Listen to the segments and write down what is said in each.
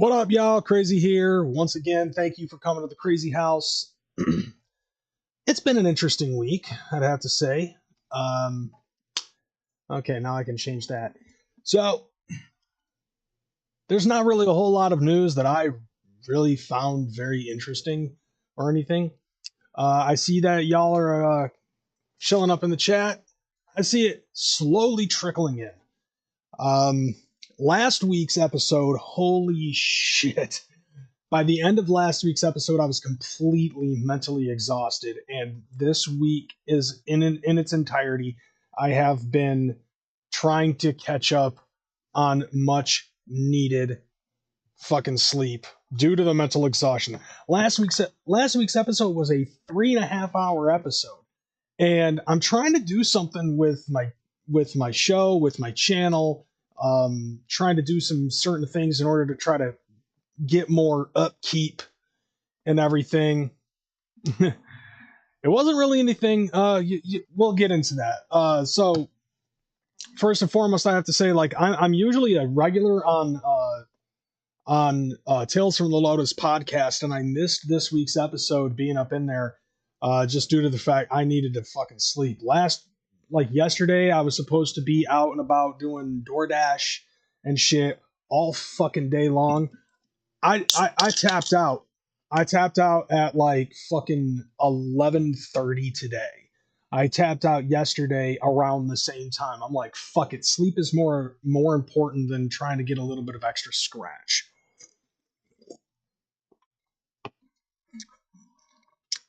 What up, y'all? Crazy here. Once again, thank you for coming to the Crazy House. It's been an interesting week, I'd have to say. Okay, now I can change that. So, there's not really a whole lot of news that I really found very interesting or anything. I see that y'all are showing up in the chat. I see it slowly trickling in. Last week's episode, holy shit. By the end of last week's episode, I was completely mentally exhausted. And this week is in its entirety, I have been trying to catch up on much needed fucking sleep due to the mental exhaustion. Last week's episode was a 3.5 hour episode. And I'm trying to do something with my show, with my channel. Trying to do some certain things in order to try to get more upkeep and everything. It wasn't really anything. We'll get into that. So first and foremost, I have to say, like, I'm usually a regular on Tales from the Lotus podcast, and I missed this week's episode being up in there, just due to the fact I needed to fucking sleep. Yesterday, I was supposed to be out and about doing DoorDash and shit all fucking day long. I tapped out. I tapped out at like fucking 11:30 today. I tapped out yesterday around the same time. I'm like, fuck it. Sleep is more important than trying to get a little bit of extra scratch.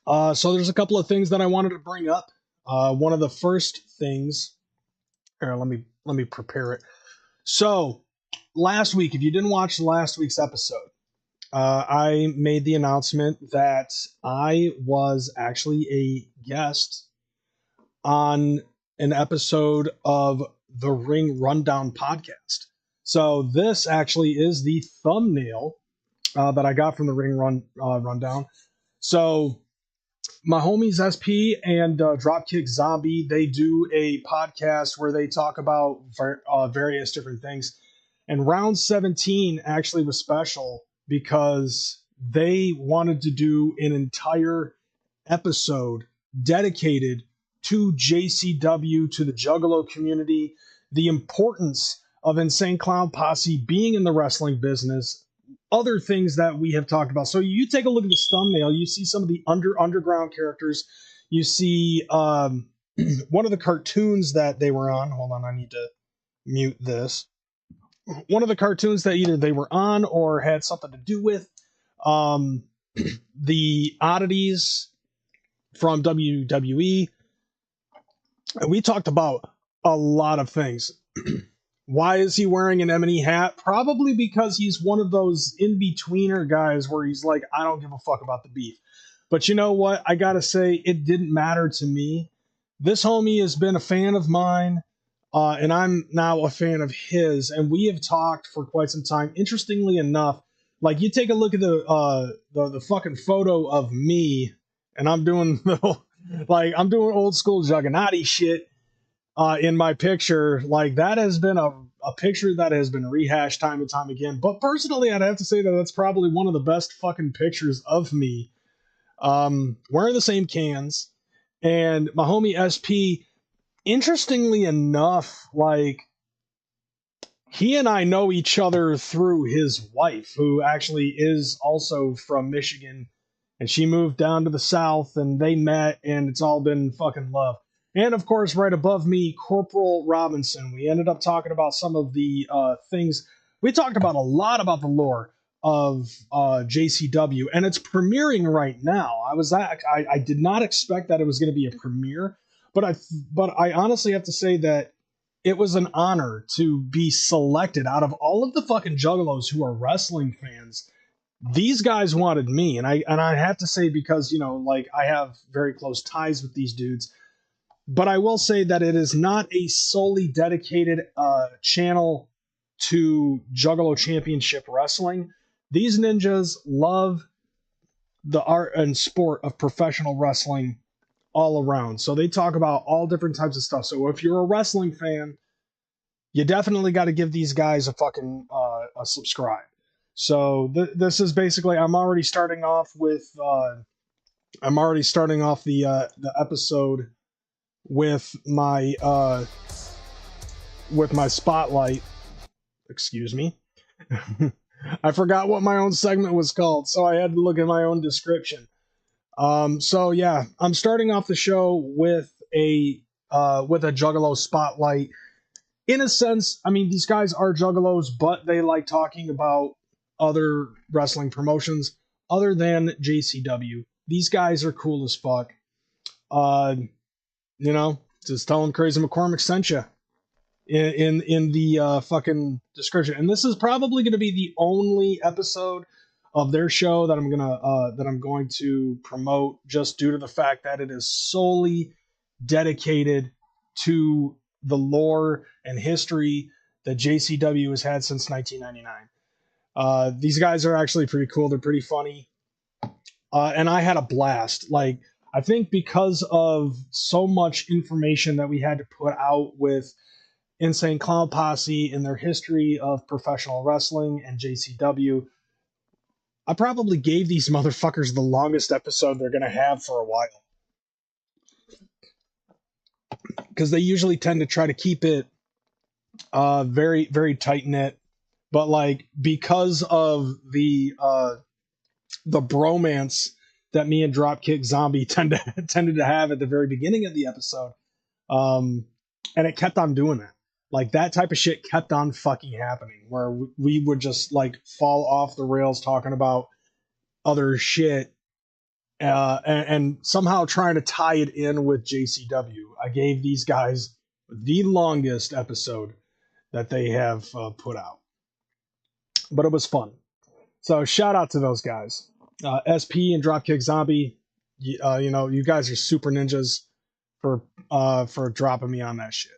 So there's a couple of things that I wanted to bring up. One of the first things, here, let me prepare it. So last week, if you didn't watch last week's episode, I made the announcement that I was actually a guest on an episode of the Ring Rundown podcast. So this actually is the thumbnail that I got from the Ring Rundown. So my homies SP and Dropkick Zombie, they do a podcast where they talk about various different things. And round 17 actually was special because they wanted to do an entire episode dedicated to JCW, to the Juggalo community, the importance of Insane Clown Posse being in the wrestling business, other things that we have talked about. So you take a look at this thumbnail, you see some of the underground characters. You see one of the cartoons that they were on. Hold on, I need to mute this. One of the cartoons that either they were on or had something to do with the oddities from WWE. We talked about a lot of things. Why is he wearing an M&E hat? Probably because he's one of those in-betweener guys where he's like, I don't give a fuck about the beef. But you know what? I gotta say, it didn't matter to me. This homie has been a fan of mine, and I'm now a fan of his, and we have talked for quite some time. Interestingly enough, like, you take a look at the fucking photo of me, and I'm doing I'm doing old school Jugganati shit in my picture. Like, that has been a picture that has been rehashed time and time again. But personally, I'd have to say that that's probably one of the best fucking pictures of me, wearing the same cans. And my homie SP, interestingly enough, like, he and I know each other through his wife, who actually is also from Michigan, and she moved down to the South, and they met, and it's all been fucking love. And of course, right above me, Corporal Robinson. We ended up talking about some of the things. We talked about a lot about the lore of JCW, and it's premiering right now. I did not expect that it was going to be a premiere, but I honestly have to say that it was an honor to be selected out of all of the fucking Juggalos who are wrestling fans. These guys wanted me, and I have to say, because, you know, like, I have very close ties with these dudes. But I will say that it is not a solely dedicated channel to Juggalo Championship Wrestling. These ninjas love the art and sport of professional wrestling all around. So they talk about all different types of stuff. So if you're a wrestling fan, you definitely got to give these guys a fucking a subscribe. So this is basically, I'm already starting off the episode with my spotlight. Excuse me. I forgot what my own segment was called, so I had to look at my own description. So yeah, I'm starting off the show with a Juggalo spotlight. In a sense, I mean, these guys are Juggalos, but they like talking about other wrestling promotions other than JCW. These guys are cool as fuck. You know, just tell them Kreyz and McKormik sent you in the fucking description. And this is probably going to be the only episode of their show that I'm going to promote, just due to the fact that it is solely dedicated to the lore and history that JCW has had since 1999. These guys are actually pretty cool. They're pretty funny. And I had a blast. Like, I think because of so much information that we had to put out with Insane Clown Posse and their history of professional wrestling and JCW, I probably gave these motherfuckers the longest episode they're going to have for a while. Because they usually tend to try to keep it very, very tight knit. But, like, because of the bromance that me and Dropkick Zombie tended to have at the very beginning of the episode, and it kept on doing that. Like, that type of shit kept on fucking happening, where we would just, like, fall off the rails talking about other shit, and somehow trying to tie it in with JCW. I gave these guys the longest episode that they have put out. But it was fun. So shout out to those guys. SP and Dropkick Zombie, you know, you guys are super ninjas for dropping me on that shit.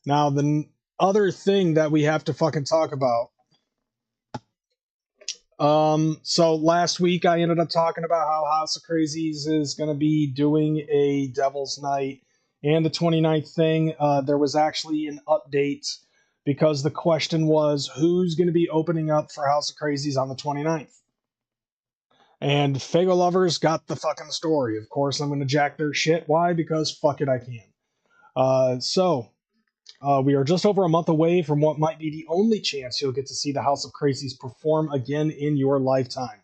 Now, the other thing that we have to fucking talk about. So last week I ended up talking about how House of Crazies is going to be doing a Devil's Night and the 29th thing. There was actually an update, because the question was, who's going to be opening up for House of Crazies on the 29th? And Fago lovers got the fucking story. Of course, I'm going to jack their shit. Why? Because fuck it, I can. We are just over a month away from what might be the only chance you'll get to see the House of Crazies perform again in your lifetime.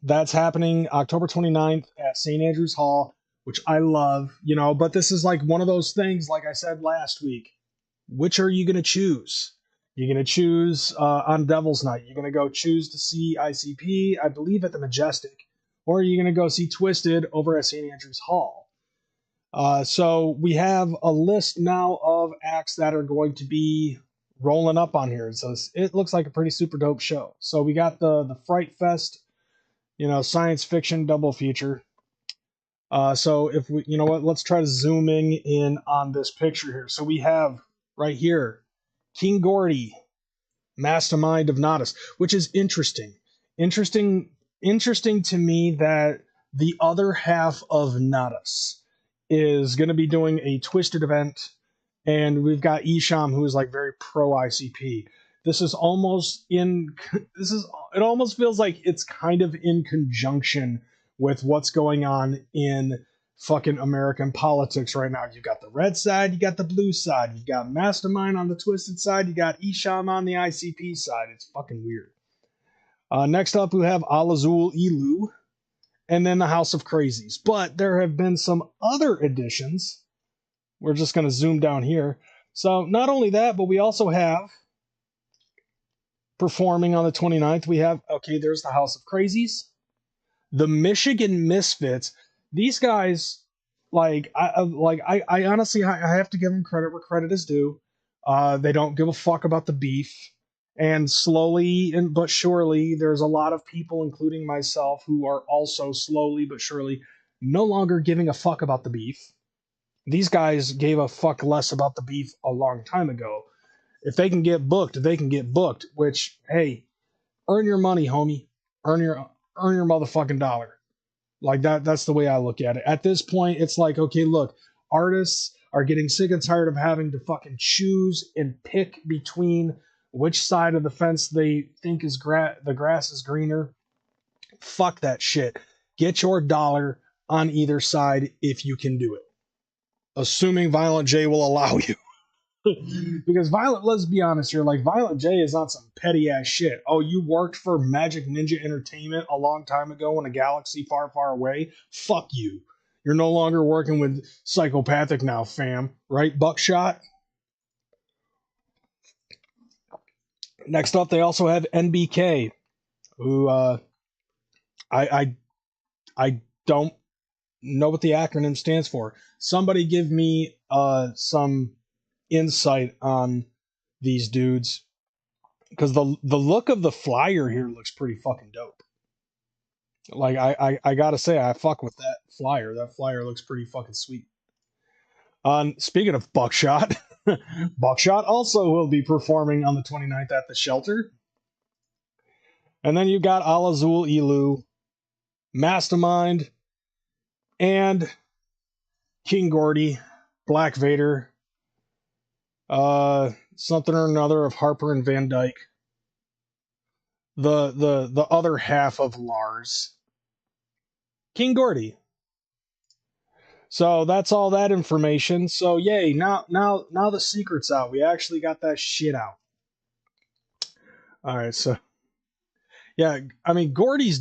That's happening October 29th at St. Andrews Hall, which I love, you know, but this is like one of those things, like I said last week. Which are you going to choose? You're going to choose on Devil's Night. You're going to go choose to see ICP, I believe, at the Majestic, or you're going to go see Twisted over at St. Andrews Hall. So we have a list now of acts that are going to be rolling up on here. So it looks like a pretty super dope show. So we got the Fright Fest, science fiction double feature. So if we, you know what, let's try to zooming in on this picture here. So we have right here, King Gordy, Mastermind of Nodus, which is interesting. Interesting to me that the other half of Nodus is going to be doing a twisted event, and we've got Isham, who is like very pro ICP. This is almost in. It almost feels like it's kind of in conjunction with what's going on in fucking American politics right now. You got the red side, you got the blue side, you got Mastermind on the twisted side, you got Isham on the ICP side. It's fucking weird. Next up, we have Al Azul Elu, and then the House of Crazies. But there have been some other additions. We're just going to zoom down here. So not only that, but we also have performing on the 29th. We have, okay, there's the House of Crazies, the Michigan Misfits. These guys, I honestly, I have to give them credit where credit is due. They don't give a fuck about the beef. And slowly but surely, there's a lot of people, including myself, who are also slowly but surely no longer giving a fuck about the beef. These guys gave a fuck less about the beef a long time ago. If they can get booked, they can get booked, which, hey, earn your money, homie. Earn your motherfucking dollar. Like that's the way I look at it. At this point, it's like, okay, look, artists are getting sick and tired of having to fucking choose and pick between which side of the fence they think is the grass is greener. Fuck that shit. Get your dollar on either side if you can do it. Assuming Violent J will allow you. Because let's be honest here, like Violent J is on some petty ass shit. Oh, you worked for Magic Ninja Entertainment a long time ago in a galaxy far, far away? Fuck you. You're no longer working with Psychopathic now, fam. Right, Buckshot? Next up, they also have NBK, who I don't know what the acronym stands for. Somebody give me some insight on these dudes, because the look of the flyer here looks pretty fucking dope. Like I gotta say, I fuck with that flyer. That flyer looks pretty fucking sweet. Speaking of Buckshot, Buckshot also will be performing on the 29th at the Shelter. And then you got Al Azul Elu, Mastermind, and King Gordy, Black Vader, something or another of Harper and Van Dyke, the other half of Lars, King Gordy. So that's all that information. So yay, now the secret's out. We actually got that shit out. All right, so yeah, I mean Gordy,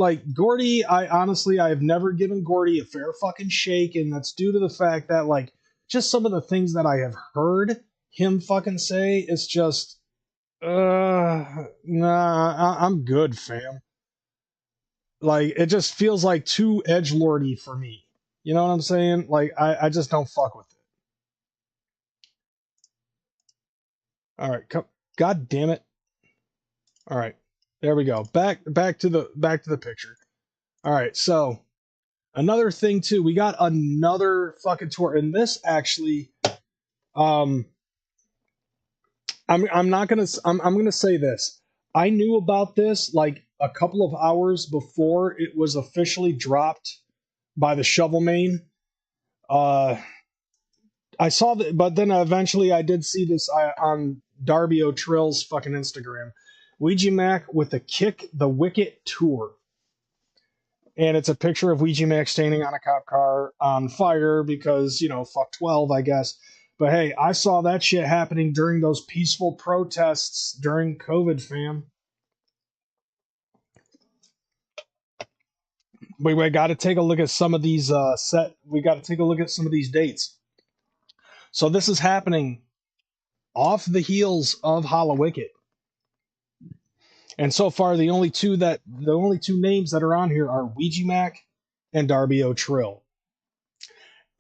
I've never given Gordy a fair fucking shake, and that's due to the fact that like just some of the things that I have heard him fucking say, it's just I'm good, fam. Like it just feels like too edgelordy for me. You know what I'm saying? Like I just don't fuck with it. All right, God damn it. All right. There we go. Back to the picture. All right. So, another thing too, we got another fucking tour, and this actually I'm gonna say this. I knew about this like a couple of hours before it was officially dropped by the Shovel Main. I saw that, but then eventually I did see this on Darby O'Trill's fucking Instagram. Ouija Macc with the Kicc the Wiccet tour. And it's a picture of Ouija Macc standing on a cop car on fire because, fuck 12, I guess. But hey, I saw that shit happening during those peaceful protests during COVID, fam. We got to take a look at some of these we got to take a look at some of these dates. So this is happening off the heels of Hollow Wicked. And so far, the only two names that are on here are Ouija Macc and Darby O'Trill.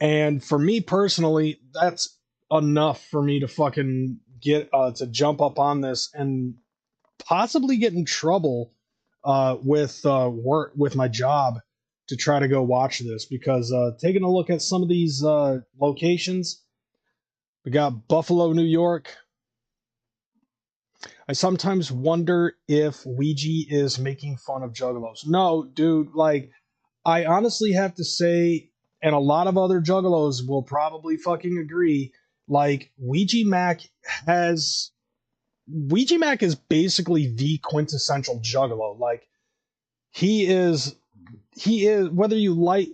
And for me personally, that's enough for me to fucking get to jump up on this and possibly get in trouble with work with my job to try to go watch this, because taking a look at some of these locations, we got Buffalo, New York. I sometimes wonder if Ouija is making fun of Juggalos. No, dude, like, I honestly have to say, and a lot of other Juggalos will probably fucking agree, like, Ouija Macc is basically the quintessential Juggalo. Like, he is whether you like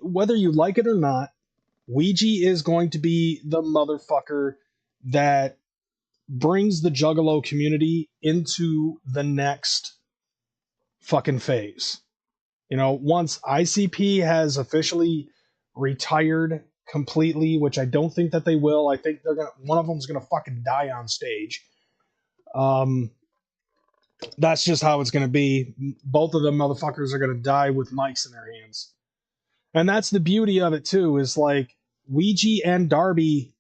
it or not, Ouija is going to be the motherfucker that brings the Juggalo community into the next fucking phase. You know, once ICP has officially retired completely, which I don't think that they will. I think one of them's gonna fucking die on stage. That's just how it's gonna be. Both of them motherfuckers are gonna die with mics in their hands. And that's the beauty of it too, is like Ouija and Darby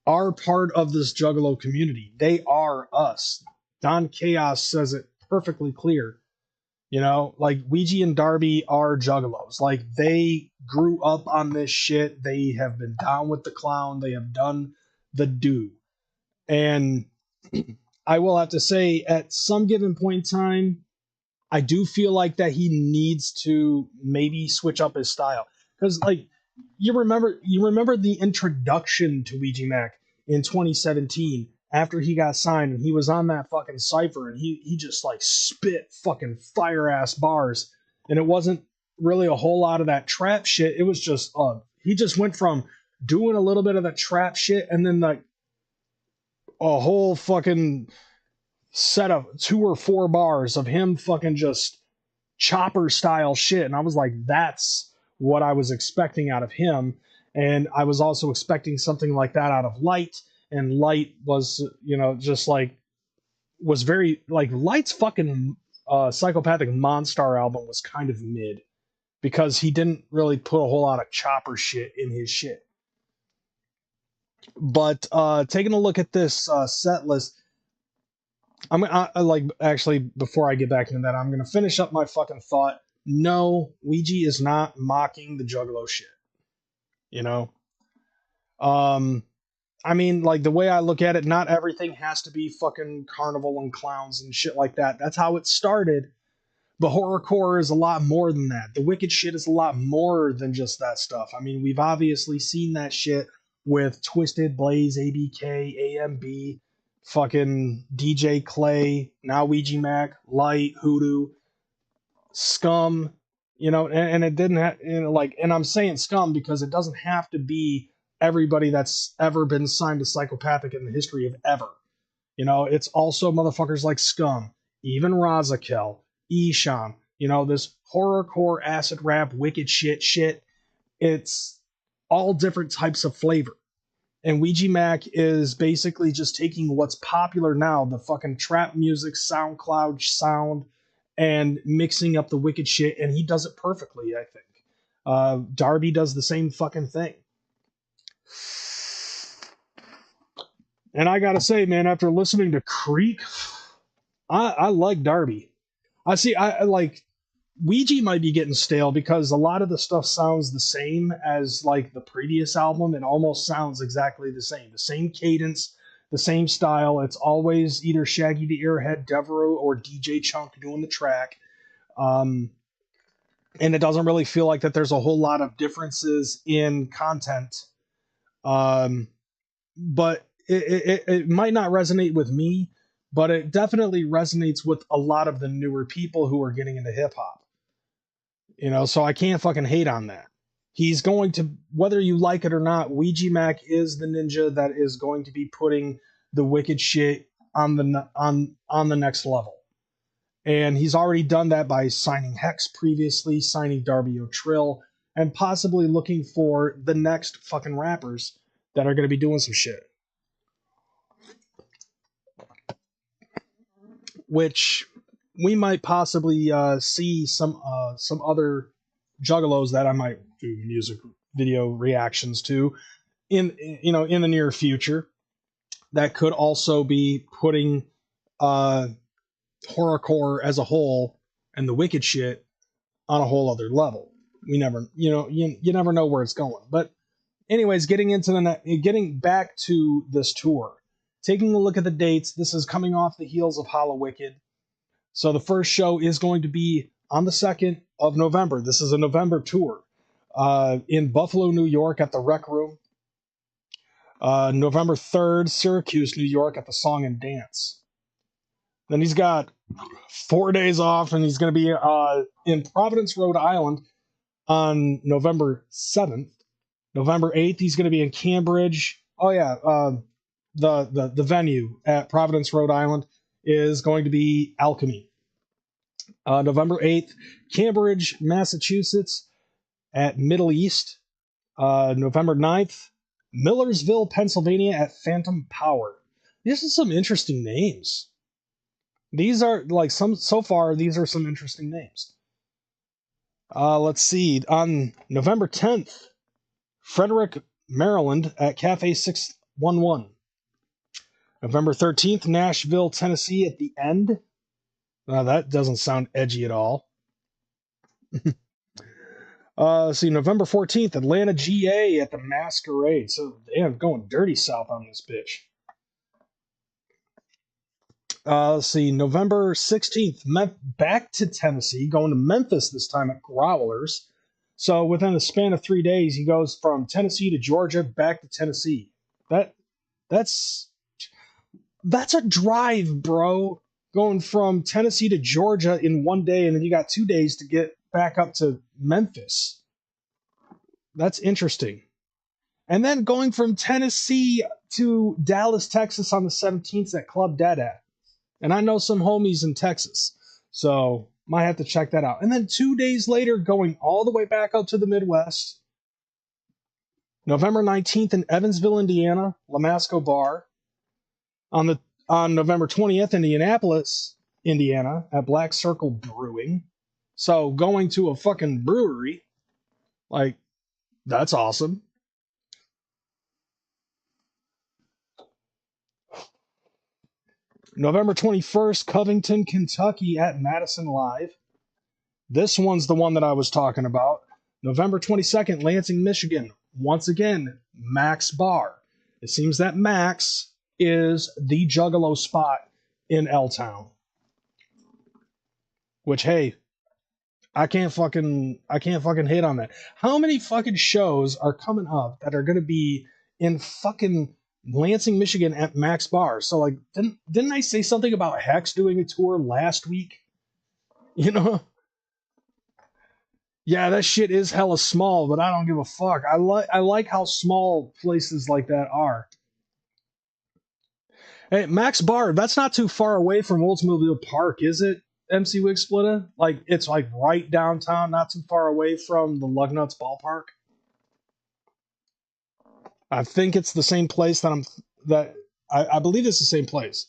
are part of this Juggalo community. They are us. Don Chaos says it perfectly clear. You know, like, Ouija and Darby are Juggalos. Like, they grew up on this shit. They have been down with the clown. They have done the do. And I will have to say, at some given point in time, I do feel like that he needs to maybe switch up his style. Because, like, you remember the introduction to Ouija Macc in 2017, after he got signed, and he was on that fucking cipher, and he just like spit fucking fire ass bars, and it wasn't really a whole lot of that trap shit. It was just he just went from doing a little bit of the trap shit, and then like a whole fucking set of 2 or 4 bars of him fucking just chopper style shit. And I was like, that's what I was expecting out of him. And I was also expecting something like that out of Light. And Light was, you know, just like, was very, like, Light's fucking Psychopathic Monstar album was kind of mid, because he didn't really put a whole lot of chopper shit in his shit. But taking a look at this set list, actually, before I get back into that, I'm gonna finish up my fucking thought. No, Ouija is not mocking the Juggalo shit. You know, I mean, like, the way I look at it, not everything has to be fucking carnival and clowns and shit like that. That's how it started. But horrorcore is a lot more than that. The Wiccet shit is a lot more than just that stuff. I mean, we've obviously seen that shit with Twisted, Blaze, ABK, AMB, fucking DJ Clay, now Ouija Macc, Light, Hoodoo, SCUM, you know, and it didn't have, you know, like, and I'm saying SCUM because it doesn't have to be everybody that's ever been signed to Psychopathic in the history of ever. You know, it's also motherfuckers like SCUM, even Razakel, Esham, you know, this horrorcore acid rap, Wiccet shit. It's all different types of flavor. And Ouija Macc is basically just taking what's popular now, the fucking trap music, SoundCloud sound, and mixing up the Wiccet shit, and he does it perfectly, I think. Darby does the same fucking thing. And I gotta say, man, after listening to Creek, I like Darby. I like, Ouija might be getting stale because a lot of the stuff sounds the same as like the previous album. It almost sounds exactly the same cadence, the same style. It's always either Shaggy the Airhead, Devereaux, or DJ Chunk doing the track. And it doesn't really feel like that there's a whole lot of differences in content. But it might not resonate with me, but it definitely resonates with a lot of the newer people who are getting into hip hop. You know, so I can't fucking hate on that. He's going to, whether you like it or not, Ouija Macc is the ninja that is going to be putting the Wiccet shit on the next level. And he's already done that by signing Hex previously, signing Darby O'Trill, and possibly looking for the next fucking rappers that are going to be doing some shit. Which we might possibly see some other Juggalos that I might do music video reactions to in the near future. That could also be putting horrorcore as a whole and the Wiccet shit on a whole other level. We never, you never know where it's going. But anyways, getting back to this tour, taking a look at the dates. This is coming off the heels of Hallowicked. So the first show is going to be on the 2nd of November. This is a November tour in Buffalo, New York at the Rec Room. November 3rd, Syracuse, New York at the Song and Dance. Then he's got 4 days off, and he's going to be in Providence, Rhode Island on November 7th. November 8th, he's going to be in Cambridge. Oh, yeah, the venue at Providence, Rhode Island is going to be Alchemy. November 8th, Cambridge, Massachusetts at Middle East. November 9th, Millersville, Pennsylvania at Phantom Power. These are some interesting names. These are so far, these are some interesting names. Let's see. On November 10th, Frederick, Maryland at Cafe 611. November 13th, Nashville, Tennessee at The End. That doesn't sound edgy at all. See, November 14th, Atlanta, GA at the Masquerade. So, damn, going dirty south on this bitch. Let's see, November 16th, back to Tennessee, going to Memphis this time at Growlers. So within the span of 3 days, he goes from Tennessee to Georgia, back to Tennessee. That's a drive, bro. Going from Tennessee to Georgia in 1 day, and then you got 2 days to get back up to Memphis. That's interesting. And then going from Tennessee to Dallas, Texas on the 17th at Club Dada. And I know some homies in Texas, so might have to check that out. And then 2 days later, going all the way back out to the Midwest. November 19th in Evansville, Indiana, Lamasco Bar. On November 20th, Indianapolis, Indiana, at Black Circle Brewing. So going to a fucking brewery, that's awesome. November 21st, Covington, Kentucky at Madison Live. This one's the one that I was talking about. November 22nd, Lansing, Michigan. Once again, Max Bar. It seems that Max is the Juggalo spot in L-Town. Which, hey, I can't fucking hate on that. How many fucking shows are coming up that are going to be in fucking Lansing, Michigan at Max Bar? So didn't I say something about Hex doing a tour last week? Yeah, that shit is hella small, but I don't give a fuck. I like how small places like that are. Hey, Max Bar, that's not too far away from Oldsmobile Park, is it, MC Wig Splitter? It's right downtown, not too far away from the Lugnuts ballpark. I think it's the same place I believe it's the same place.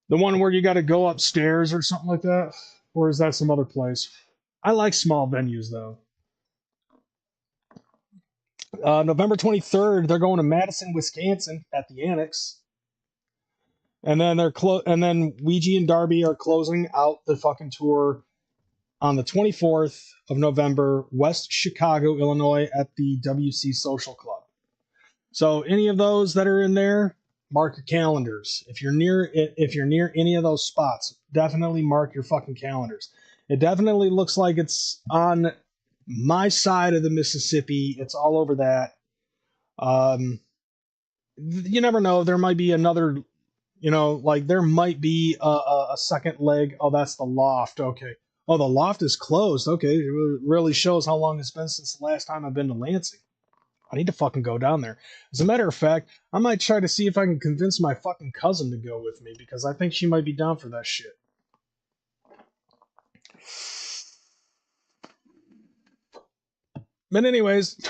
The one where you got to go upstairs or something like that? Or is that some other place? I like small venues, though. November 23rd, they're going to Madison, Wisconsin at the Annex. And then Ouija and Darby are closing out the fucking tour on the 24th of November, West Chicago, Illinois at the WC Social Club. So any of those that are in there, mark your calendars. If you're near any of those spots, definitely mark your fucking calendars. It definitely looks like it's on my side of the Mississippi. It's all over that. You never know. There might be another, there might be a second leg. Oh, that's the Loft. Okay. Oh, the Loft is closed. Okay. It really shows how long it's been since the last time I've been to Lansing. I need to fucking go down there. As a matter of fact, I might try to see if I can convince my fucking cousin to go with me, because I think she might be down for that shit. But anyways,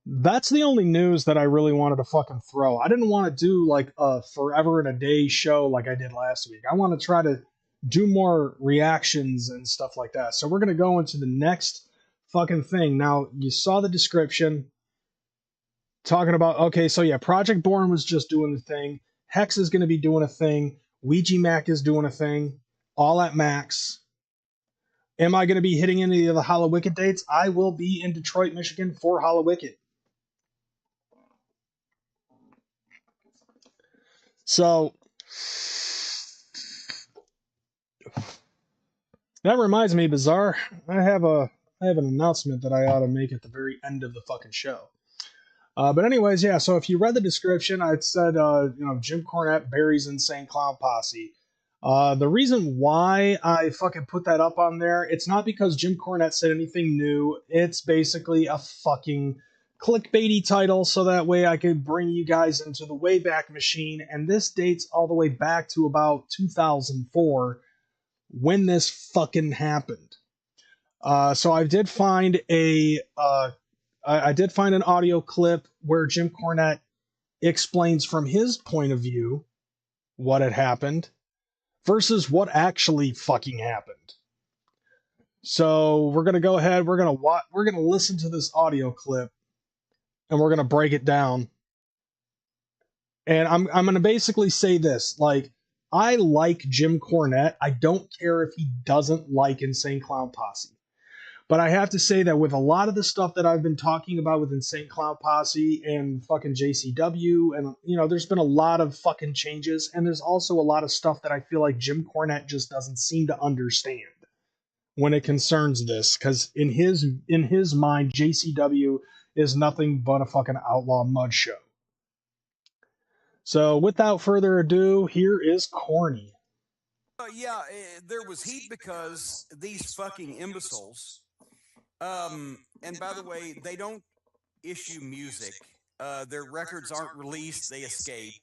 that's the only news that I really wanted to fucking throw. I didn't want to do a forever and a day show like I did last week. I want to try to do more reactions and stuff like that. So we're going to go into the next fucking thing. Now, you saw the description talking about, okay, so yeah, Project Born was just doing the thing. Hex is going to be doing a thing. Ouija Macc is doing a thing. All at Max. Am I going to be hitting any of the Hollow Wiccet dates? I will be in Detroit, Michigan for Hollow Wiccet. So that reminds me, Bizarre, I have an announcement that I ought to make at the very end of the fucking show. But anyways, yeah, so if you read the description, I said, Jim Cornette Buries Insane Clown Posse. The reason why I fucking put that up on there, it's not because Jim Cornette said anything new. It's basically a fucking clickbaity title, so that way I could bring you guys into the Wayback Machine. And this dates all the way back to about 2004 when this fucking happened. So I did find I did find an audio clip where Jim Cornette explains from his point of view what had happened versus what actually fucking happened. So we're gonna go ahead. We're gonna listen to this audio clip, and we're gonna break it down. And I'm gonna basically say this: like, I like Jim Cornette. I don't care if he doesn't like Insane Clown Posse. But I have to say that with a lot of the stuff that I've been talking about with Insane Clown Posse and fucking JCW, and, there's been a lot of fucking changes, and there's also a lot of stuff that I feel like Jim Cornette just doesn't seem to understand when it concerns this, because in his mind, JCW is nothing but a fucking outlaw mud show. So without further ado, here is Corny. Yeah, there was heat because these fucking imbeciles. And by the way, they don't issue music. Their records aren't released, they escape.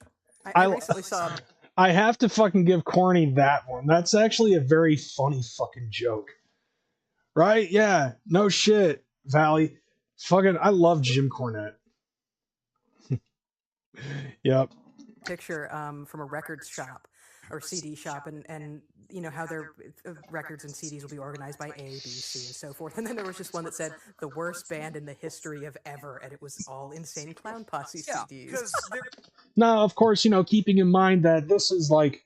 I recently saw... I have to fucking give Corny that one. That's actually a very funny fucking joke. Right? Yeah. No shit, Valley. Fucking, I love Jim Cornette. Yep. Picture from a records shop or CD shop, and how their records and CDs will be organized by A, B, C, and so forth. And then there was just one that said the worst band in the history of ever, and it was all Insane Clown Posse CDs. Now, of course, keeping in mind that this is like,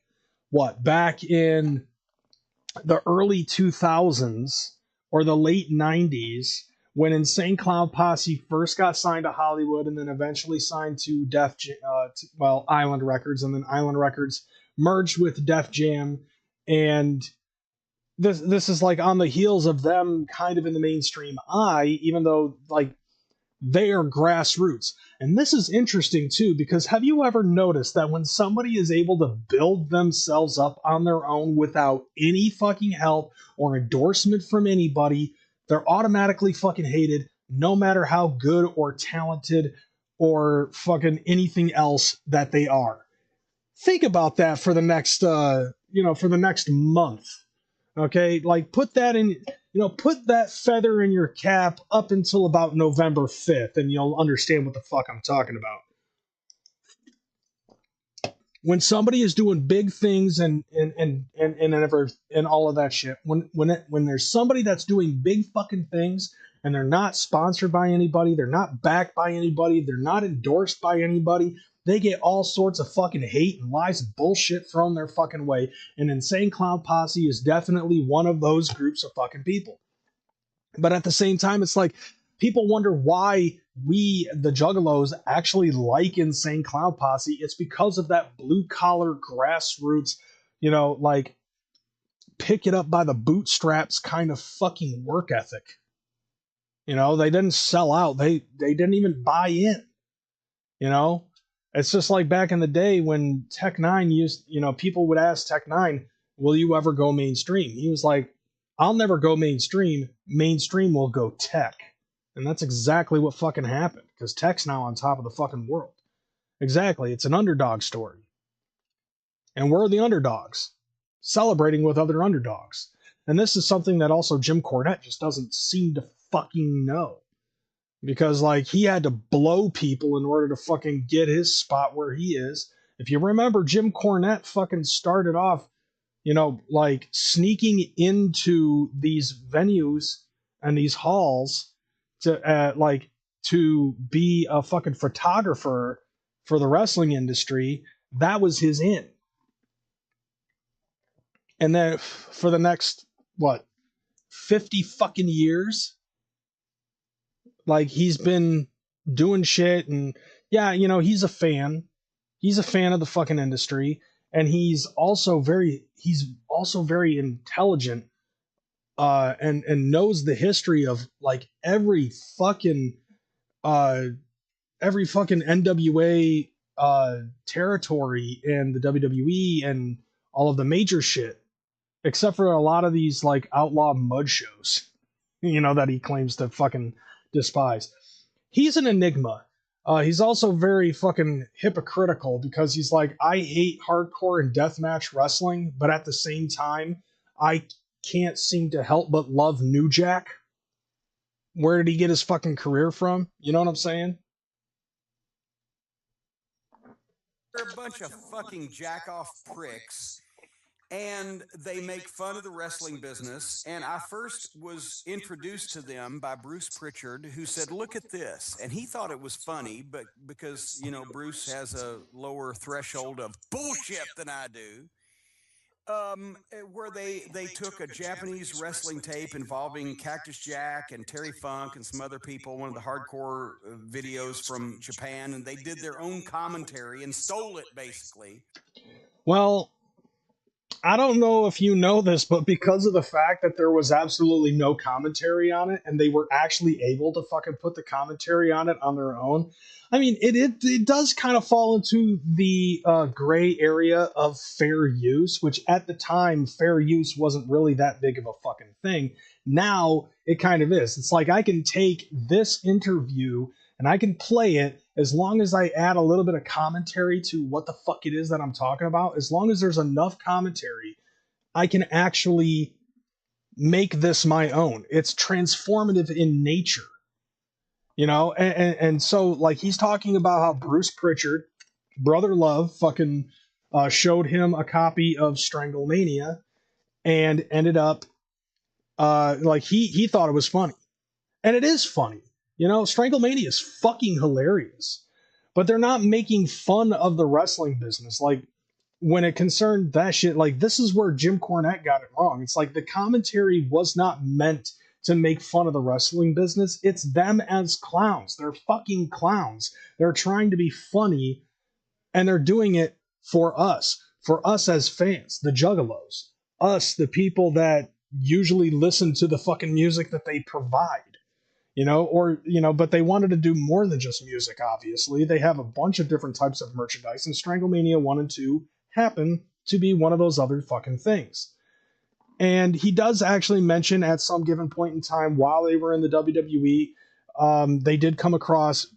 back in the early 2000s or the late 90s, when Insane Clown Posse first got signed to Hollywood and then eventually signed to Island Records, and then Island Records merged with Def Jam, and this is like on the heels of them kind of in the mainstream eye, even though like they are grassroots. And this is interesting too, because have you ever noticed that when somebody is able to build themselves up on their own without any fucking help or endorsement from anybody, they're automatically fucking hated, no matter how good or talented or fucking anything else that they are? Think about that for the next, for the next month. Okay, like put that in, put that feather in your cap up until about November 5th, and you'll understand what the fuck I'm talking about. When somebody is doing big things and all of that shit, when there's somebody that's doing big fucking things and they're not sponsored by anybody, they're not backed by anybody, they're not endorsed by anybody, they get all sorts of fucking hate and lies and bullshit thrown their fucking way. And Insane Clown Posse is definitely one of those groups of fucking people. But at the same time, it's like people wonder why we, the Juggalos, actually like Insane Clown Posse. It's because of that blue collar grassroots, like pick it up by the bootstraps kind of fucking work ethic. They didn't sell out. They didn't even buy in. It's just like back in the day when Tech Nine used, people would ask Tech Nine, will you ever go mainstream? He was like, I'll never go mainstream. Mainstream will go Tech. And that's exactly what fucking happened, because Tech's now on top of the fucking world. Exactly. It's an underdog story. And we're the underdogs, celebrating with other underdogs. And this is something that also Jim Cornette just doesn't seem to fucking know. Because, like, he had to blow people in order to fucking get his spot where he is. If you remember, Jim Cornette fucking started off you know, like sneaking into these venues and these halls to to be a fucking photographer for the wrestling industry. That was his in. And then for the next, what, 50 fucking years, like he's been doing shit. And yeah, you know, he's a fan. He's a fan of the fucking industry. And he's also very intelligent, and knows the history of like every fucking NWA territory and the WWE and all of the major shit, except for a lot of these like outlaw mud shows, you know, that he claims to fucking despise. He's an enigma. He's also very fucking hypocritical because he's like, I hate hardcore and deathmatch wrestling, but at the same time, I can't seem to help but love New Jack. Where did he get his fucking career from? You know what I'm saying? They're a bunch of fucking jack-off pricks, and they make fun of the wrestling business. And I first was introduced to them by Bruce Pritchard, who said, look at this. And he thought it was funny, but because, you know, Bruce has a lower threshold of bullshit than I do. Where they took a Japanese wrestling tape involving Cactus Jack and Terry Funk and some other people, one of the hardcore videos from Japan, and they did their own commentary and stole it, basically. Well, I don't know if you know this, but because of the fact that there was absolutely no commentary on it, and they were actually able to fucking put the commentary on it on their own, I mean, it does kind of fall into the gray area of fair use, which at the time, fair use wasn't really that big of a fucking thing. Now, it kind of is. It's like I can take this interview and I can play it as long as I add a little bit of commentary to what the fuck it is that I'm talking about. As long as there's enough commentary, I can actually make this my own. It's transformative in nature. You know, and so like he's talking about how Bruce Pritchard, Brother Love, fucking showed him a copy of Stranglemania and ended up like he thought it was funny. And it is funny. You know, Stranglemania is fucking hilarious. But they're not making fun of the wrestling business. Like when it concerned that shit, like this is where Jim Cornette got it wrong. It's like the commentary was not meant to make fun of the wrestling business. It's them as clowns. They're fucking clowns. They're trying to be funny, and they're doing it for us as fans, the Juggalos, us, the people that usually listen to the fucking music that they provide, you know, or, you know, but they wanted to do more than just music, obviously. They have a bunch of different types of merchandise, and Stranglemania 1 and 2 happen to be one of those other fucking things. And he does actually mention at some given point in time while they were in the WWE, they did come across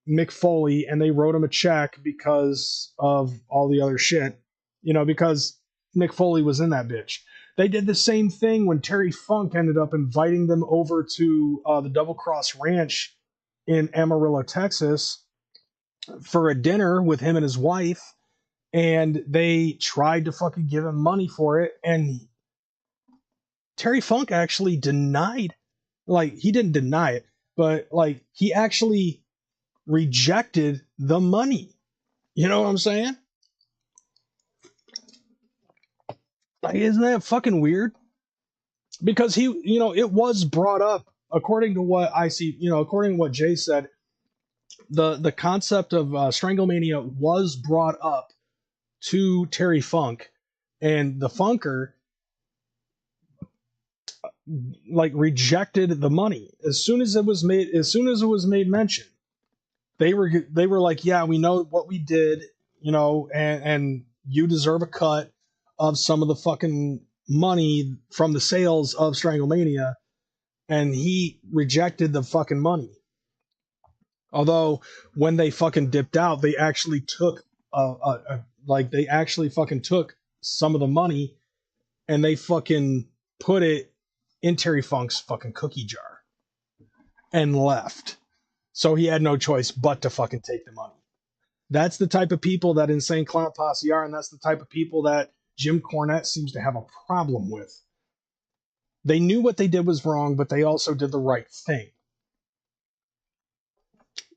Mick Foley and they wrote him a check because of all the other shit, you know, because Mick Foley was in that bitch. They did the same thing when Terry Funk ended up inviting them over to the Double Cross Ranch in Amarillo, Texas for a dinner with him and his wife. And they tried to fucking give him money for it, and Terry Funk actually denied, like, he didn't deny it, but, like, he actually rejected the money. You know what I'm saying? Like, isn't that fucking weird? Because he, you know, it was brought up, according to what I see, you know, according to what Jay said, the concept of Stranglemania was brought up to Terry Funk, and the Funker like rejected the money as soon as it was made mention. They were like, yeah, we know what we did, you know, and you deserve a cut of some of the fucking money from the sales of Stranglemania. And he rejected the fucking money. Although when they fucking dipped out, they actually took they actually fucking took some of the money and they fucking put it in Terry Funk's fucking cookie jar and left. So he had no choice but to fucking take the money. That's the type of people that Insane Clown Posse are, and that's the type of people that Jim Cornette seems to have a problem with. They knew what they did was wrong, but they also did the right thing.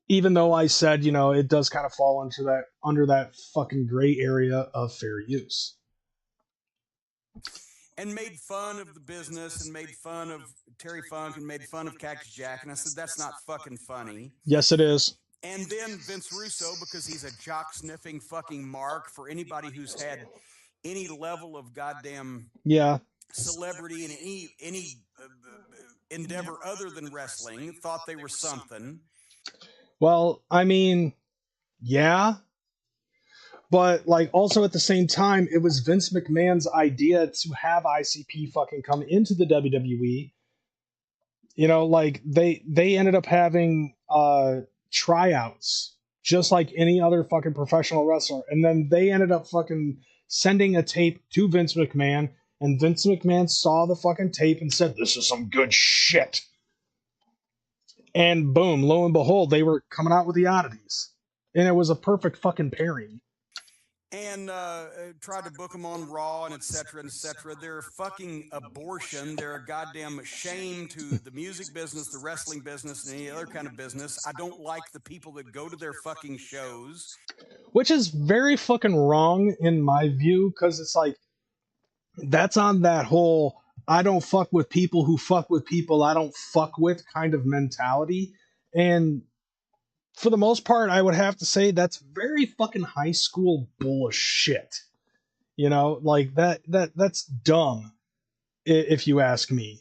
Even though I said, you know, it does kind of fall into that, under that fucking gray area of fair use. And made fun of the business and made fun of Terry Funk and made fun of Cactus Jack. And I said, that's not fucking funny. Yes, it is. And then Vince Russo, because he's a jock sniffing fucking mark for anybody who's had any level of goddamn celebrity in any endeavor other than wrestling, thought they were something. Well, I mean, yeah. But, like, also at the same time, it was Vince McMahon's idea to have ICP fucking come into the WWE. You know, like, they ended up having tryouts, just like any other fucking professional wrestler. And then they ended up fucking sending a tape to Vince McMahon, and Vince McMahon saw the fucking tape and said, this is some good shit. And boom, lo and behold, they were coming out with the oddities. And it was a perfect fucking pairing. And tried to book them on Raw and et cetera, and et cetera. They're a fucking abortion. They're a goddamn shame to the music business, the wrestling business, and any other kind of business. I don't like the people that go to their fucking shows. Which is very fucking wrong in my view, because it's like, that's on that whole, I don't fuck with people who fuck with people I don't fuck with kind of mentality. And for the most part, I would have to say that's very fucking high school bullshit. You know, like that's dumb, if you ask me.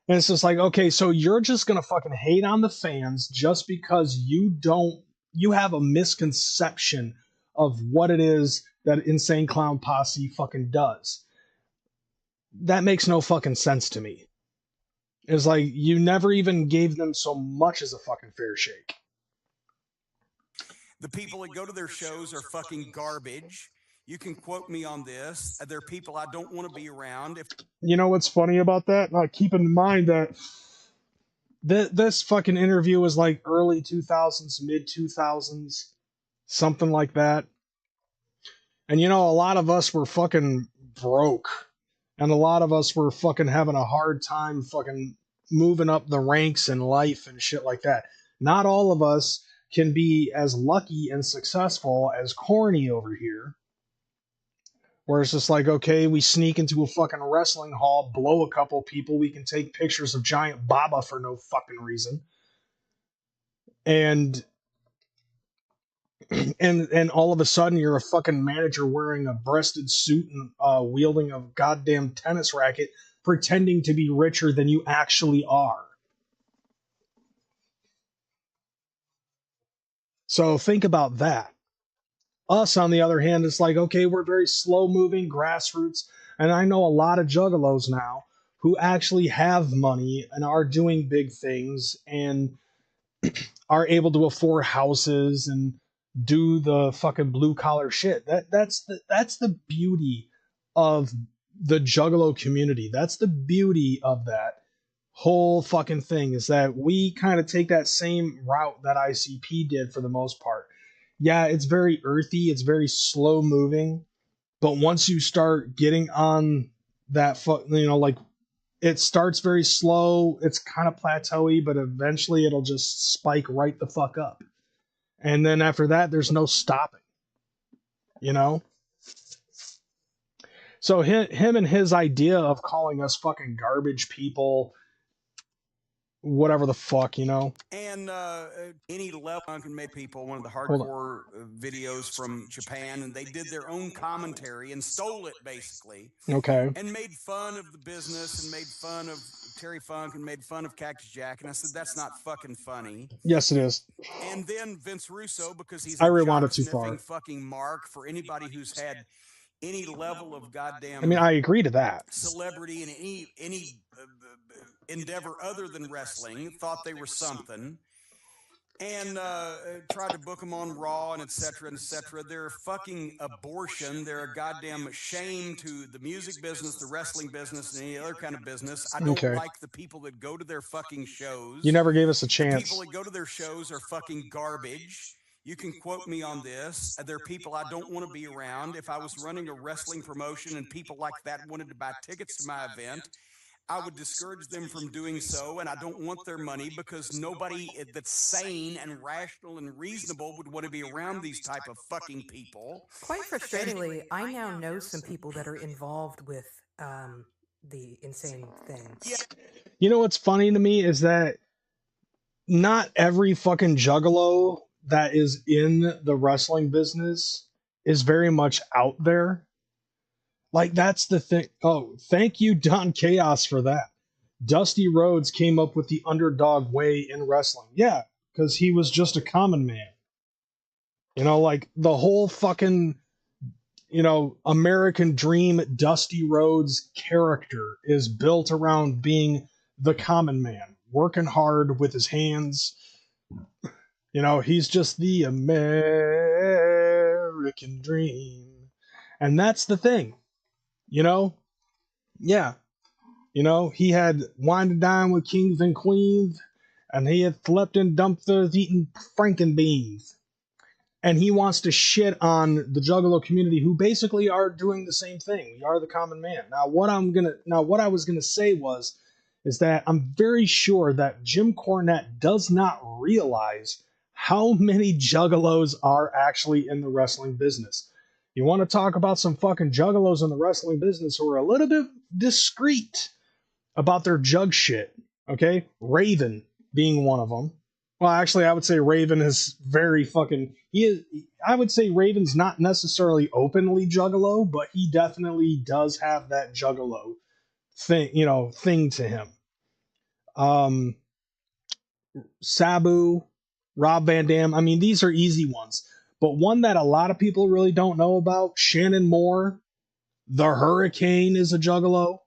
And it's just like, okay, so you're just gonna fucking hate on the fans just because you have a misconception of what it is that Insane Clown Posse fucking does. That makes no fucking sense to me. It's like, you never even gave them so much as a fucking fair shake. The people that go to their shows are fucking garbage. You can quote me on this. They're people I don't want to be around. You know what's funny about that? Keep in mind that this fucking interview was like early 2000s, mid 2000s, something like that. And you know, a lot of us were fucking broke. And a lot of us were fucking having a hard time fucking moving up the ranks in life and shit like that. Not all of us can be as lucky and successful as Corny over here. Where it's just like, okay, we sneak into a fucking wrestling hall, blow a couple people, we can take pictures of Giant Baba for no fucking reason. And all of a sudden you're a fucking manager wearing a breasted suit and wielding a goddamn tennis racket, pretending to be richer than you actually are. So think about that. Us, on the other hand, it's like, okay, we're very slow-moving grassroots, and I know a lot of juggalos now who actually have money and are doing big things and are able to afford houses and do the fucking blue-collar shit. That's the beauty of the Juggalo community. That's the beauty of that whole fucking thing, is that we kind of take that same route that ICP did for the most part. Yeah, it's very earthy, it's very slow moving, but once you start getting on that, like, it starts very slow, it's kind of plateauy, but eventually it'll just spike right the fuck up. And then after that, there's no stopping, you know? So him and his idea of calling us fucking garbage people, whatever the fuck, you know. And any level can make people, one of the hardcore videos from Japan, and they did their own commentary and stole it basically. Okay. And made fun of the business and made fun of Terry Funk and made fun of Cactus Jack, and I said, that's not fucking funny. Yes, it is. And then Vince Russo, because he's I rewound it too far. Fucking mark for anybody who's had any level of goddamn, I mean, I agree to that, celebrity in any endeavor other than wrestling, thought they were something, and tried to book them on Raw and et cetera, and et cetera. They're a fucking abortion. They're a goddamn shame to the music business, the wrestling business, and any other kind of business. I don't like the people that go to their fucking shows. You never gave us a chance. The people that go to their shows are fucking garbage. You can quote me on this. There are people I don't want to be around. If I was running a wrestling promotion and people like that wanted to buy tickets to my event, I would discourage them from doing so, and I don't want their money because nobody that's sane and rational and reasonable would want to be around these type of fucking people. Quite frustratingly, I now know some people that are involved with the insane thing. Yeah. You know what's funny to me is that not every fucking juggalo that is in the wrestling business is very much out there. Like, that's the thing. Oh, thank you, Don Chaos, for that. Dusty Rhodes came up with the underdog way in wrestling. Yeah, because he was just a common man. You know, like the whole fucking, you know, American Dream Dusty Rhodes character is built around being the common man, working hard with his hands. You know, he's just the American Dream. And that's the thing. You know? Yeah. You know, he had wined and dined with kings and queens, and he had slept in dumpsters eating frankenbeans. And he wants to shit on the Juggalo community, who basically are doing the same thing. We are the common man. Now, what I was gonna say is that I'm very sure that Jim Cornette does not realize how many Juggalos are actually in the wrestling business. You want to talk about some fucking Juggalos in the wrestling business who are a little bit discreet about their jug shit, okay? Raven being one of them. Well, actually, I would say Raven is very fucking... I would say Raven's not necessarily openly Juggalo, but he definitely does have that Juggalo thing to him. Sabu, Rob Van Dam, I mean, these are easy ones. But one that a lot of people really don't know about, Shannon Moore, the Hurricane is a Juggalo.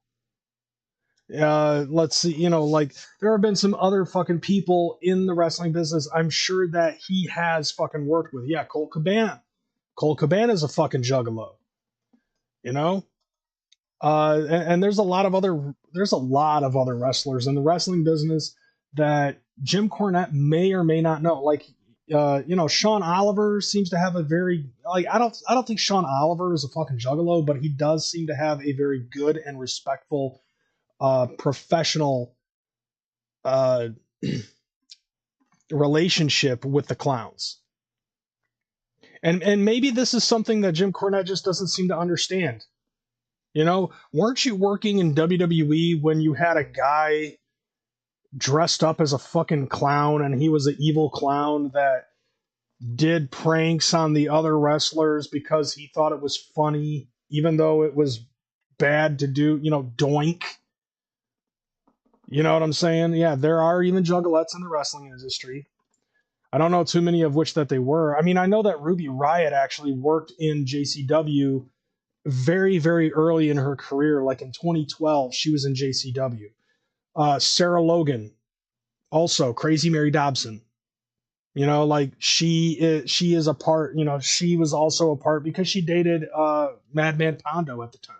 Let's see, you know, like, there have been some other fucking people in the wrestling business I'm sure that he has fucking worked with. Yeah, Colt Cabana. Colt Cabana is a fucking Juggalo. You know? And there's a lot of other wrestlers in the wrestling business that Jim Cornette may or may not know. Like, you know, Sean Oliver seems to have a very, like, I don't think Sean Oliver is a fucking Juggalo, but he does seem to have a very good and respectful professional relationship with the clowns. And maybe this is something that Jim Cornette just doesn't seem to understand. You know, weren't you working in WWE when you had a guy dressed up as a fucking clown and he was an evil clown that did pranks on the other wrestlers because he thought it was funny, even though it was bad to do, you know, doink. You know what I'm saying? Yeah, there are even Juggalettes in the wrestling industry. I don't know too many of which that they were. I mean, I know that Ruby Riott actually worked in JCW very, very early in her career, like in 2012, she was in JCW. Sarah Logan, also Crazy Mary Dobson. You know, like she is a part. You know, she was also a part because she dated Madman Pondo at the time.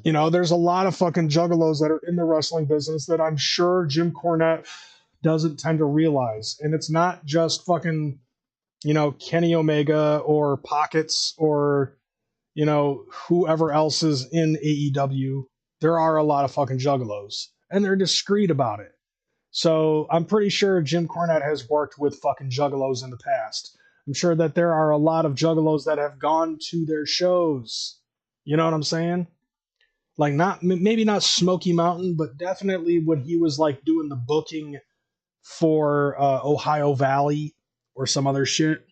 You know, there's a lot of fucking Juggalos that are in the wrestling business that I'm sure Jim Cornette doesn't tend to realize. And it's not just fucking, you know, Kenny Omega or Pockets or, you know, whoever else is in AEW. There are a lot of fucking Juggalos, and they're discreet about it. So I'm pretty sure Jim Cornette has worked with fucking Juggalos in the past. I'm sure that there are a lot of Juggalos that have gone to their shows. You know what I'm saying? Like, maybe not Smoky Mountain, but definitely when he was like doing the booking for Ohio Valley or some other shit.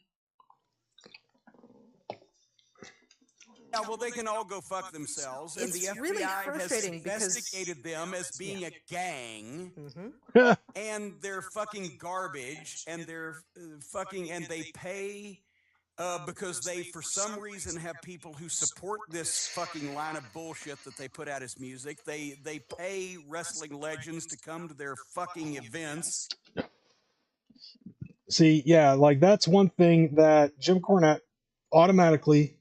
Yeah, well, they can all go fuck themselves, and the FBI really has because investigated them as being a gang, and they're fucking garbage, and they're fucking, and they pay because they, for some reason, have people who support this fucking line of bullshit that they put out as music. They pay wrestling legends to come to their fucking events. See, yeah, like that's one thing that Jim Cornette automatically,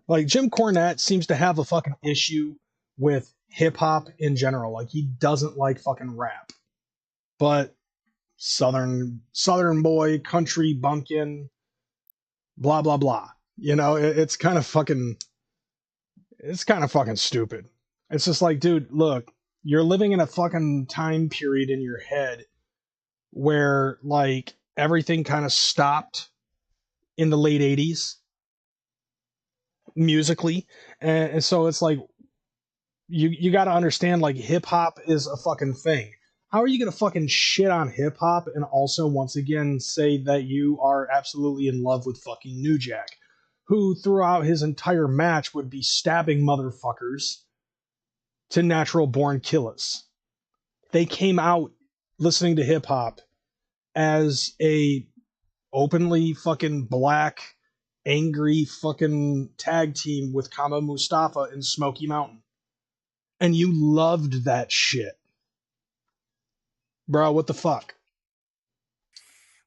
like Jim Cornette seems to have a fucking issue with hip hop in general. Like, he doesn't like fucking rap. But Southern boy, country bumpkin, blah blah blah. You know, it's kind of fucking stupid. It's just like, dude, look, you're living in a fucking time period in your head where like everything kind of stopped in the late 80s musically, and so it's like you got to understand, like, hip hop is a fucking thing. How are you gonna fucking shit on hip hop and also once again say that you are absolutely in love with fucking New Jack, who throughout his entire match would be stabbing motherfuckers to natural born killers? They came out listening to hip hop as a openly fucking black, angry fucking tag team with Kama Mustafa in Smoky Mountain. And you loved that shit. Bro, what the fuck?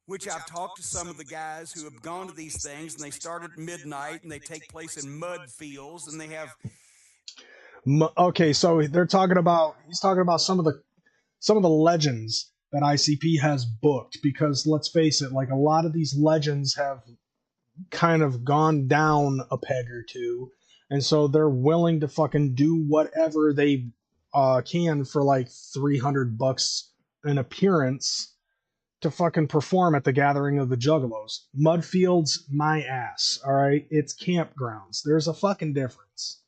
Which I've talked to some of the guys who have gone to these things, and they start at midnight, and they take place in mud fields, and they have... Okay, so he's talking about some of the legends that ICP has booked, because let's face it, like, a lot of these legends have kind of gone down a peg or two, and so they're willing to fucking do whatever they can for like $300 an appearance to fucking perform at the gathering of the Juggalos. Mudfields, my ass, all right? It's campgrounds. There's a fucking difference.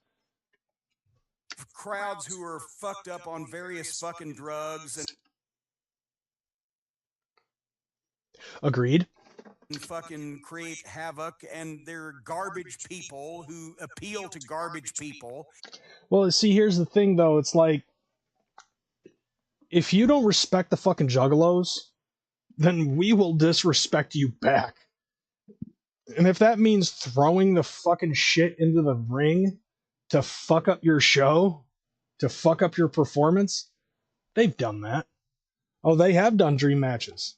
Crowds who are fucked up on various fucking drugs and Agreed. fucking create havoc, and they're garbage people who appeal to garbage people. Well, see, here's the thing, though. It's like, if you don't respect the fucking Juggalos, then we will disrespect you back. And if that means throwing the fucking shit into the ring to fuck up your show, to fuck up your performance, they've done that. Oh, they have done dream matches.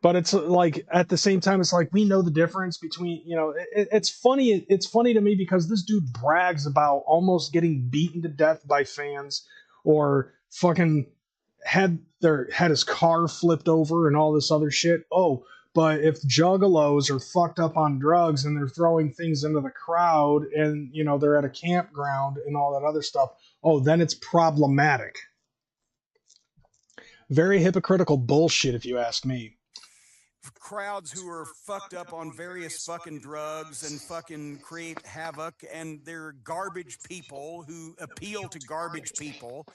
But it's like, at the same time, it's like, we know the difference between, you know, it's funny. It's funny to me because this dude brags about almost getting beaten to death by fans, or fucking had his car flipped over and all this other shit. Oh, but if Juggalos are fucked up on drugs and they're throwing things into the crowd, and, you know, they're at a campground and all that other stuff, oh, then it's problematic. Very hypocritical bullshit, if you ask me. Crowds who are fucked up on various fucking drugs and fucking create havoc, and they're garbage people who appeal to garbage people.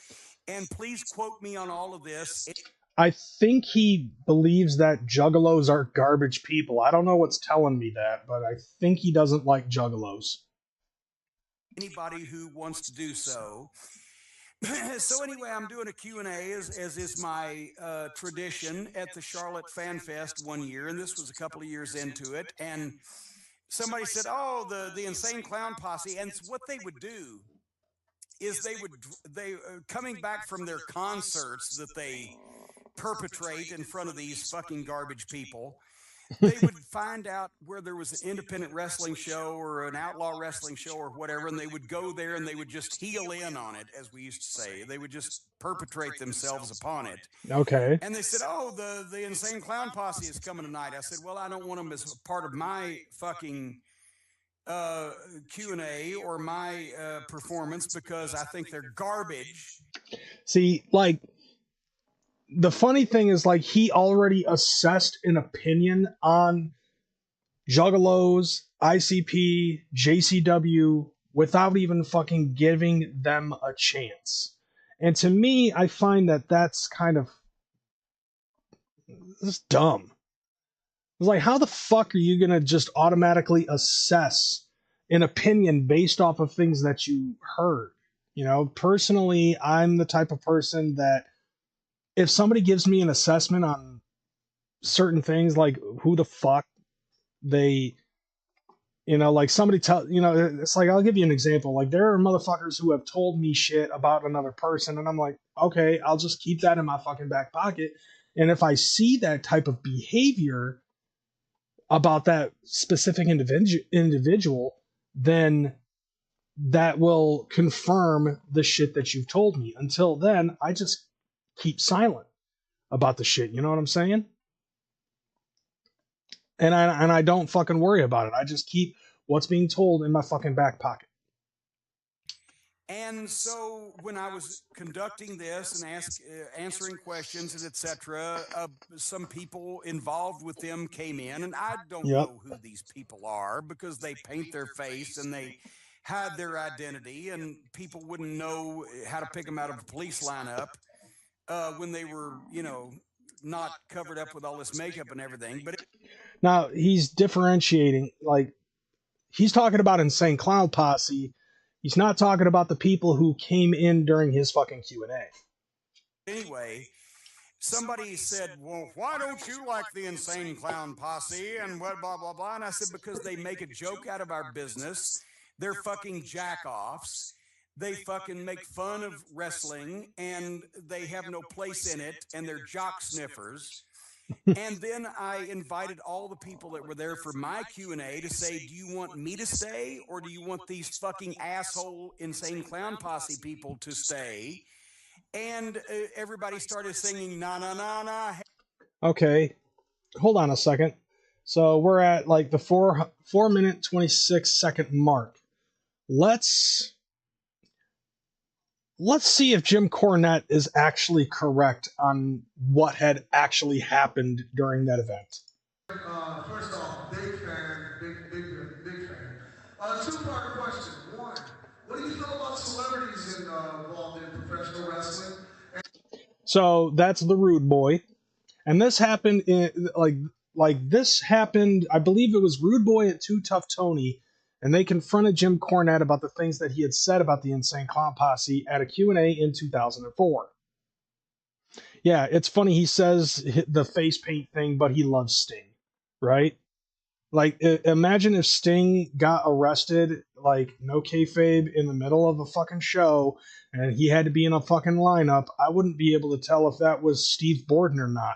And please quote me on all of this. I think he believes that Juggalos are garbage people. I don't know what's telling me that, but I think he doesn't like Juggalos. Anybody who wants to do so. So anyway, I'm doing a Q&A, as is my tradition, at the Charlotte Fan Fest one year, and this was a couple of years into it. And somebody said, "Oh, the Insane Clown Posse," and what they would do is they coming back from their concerts that they perpetrate in front of these fucking garbage people. They would find out where there was an independent wrestling show or an outlaw wrestling show or whatever, and they would go there and they would just heel in on it, as we used to say. They would just perpetrate themselves upon it. Okay. And they said, "Oh, the Insane Clown Posse is coming tonight." I said, "Well, I don't want them as part of my fucking Q&A or my performance, because I think they're garbage." See, like, the funny thing is, like, he already assessed an opinion on Juggalos, ICP, JCW, without even fucking giving them a chance. And to me, I find that that's kind of just dumb. It's like, how the fuck are you going to just automatically assess an opinion based off of things that you heard? You know, personally, I'm the type of person that if somebody gives me an assessment on certain things, like who the fuck they, you know, like somebody it's like, I'll give you an example. Like, there are motherfuckers who have told me shit about another person, and I'm like, okay, I'll just keep that in my fucking back pocket. And if I see that type of behavior about that specific individual, then that will confirm the shit that you've told me. Until then, I just keep silent about the shit. You know what I'm saying? And I don't fucking worry about it. I just keep what's being told in my fucking back pocket. And so when I was conducting this and answering questions and etc., some people involved with them came in, and I don't know who these people are because they paint their face and they hide their identity, and people wouldn't know how to pick them out of a police lineup when they were, you know, not covered up with all this makeup and everything. But now he's differentiating, like he's talking about Insane Clown Posse. He's not talking about the people who came in during his fucking Q&A. Anyway, somebody said, well, why don't you like the Insane Clown Posse and what, blah, blah, blah. And I said, because they make a joke out of our business. They're fucking jack-offs. They fucking make fun of wrestling, and they have no place in it, and they're jock sniffers. And then I invited all the people that were there for my Q&A to say, do you want me to stay, or do you want these fucking asshole Insane Clown Posse people to stay? And everybody started singing, na, na, na, na. Okay, hold on a second. So we're at like the 4-minute, 26-second mark. Let's see if Jim Cornette is actually correct on what had actually happened during that event. First off, big fan, big fan. Two-part question. One, what do you feel about celebrities involved in professional wrestling? So that's the Rude Boy, and this happened in this happened. I believe it was Rude Boy and Too Tough Tony. And they confronted Jim Cornette about the things that he had said about the Insane Clown Posse at a Q&A in 2004. Yeah, it's funny he says the face paint thing, but he loves Sting, right? Like, imagine if Sting got arrested, like, no kayfabe, in the middle of a fucking show, and he had to be in a fucking lineup. I wouldn't be able to tell if that was Steve Borden or not.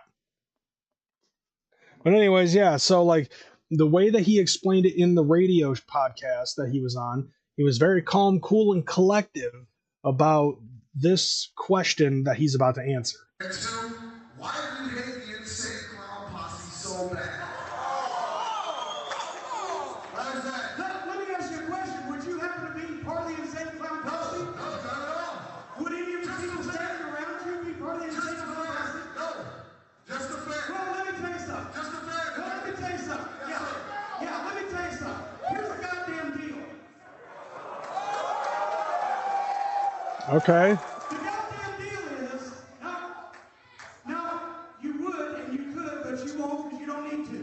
But anyways, yeah, so, like, the way that he explained it in the radio podcast that he was on, he was very calm, cool, and collective about this question that he's about to answer. And two, why do you hate the Insane Clown Posse so bad? Why is that? Let me ask you a question. Would you happen to be part of the Insane Clown Posse? No, not at all. Would any of the people standing around you be part of the Insane Clown Posse? No, just a fan. Well, let me tell you something. Just a fan. Well, let me tell you something. Yeah, let me tell you something. Here's the goddamn deal. Okay. The goddamn deal is, now, you would and you could, but you won't because you don't need to.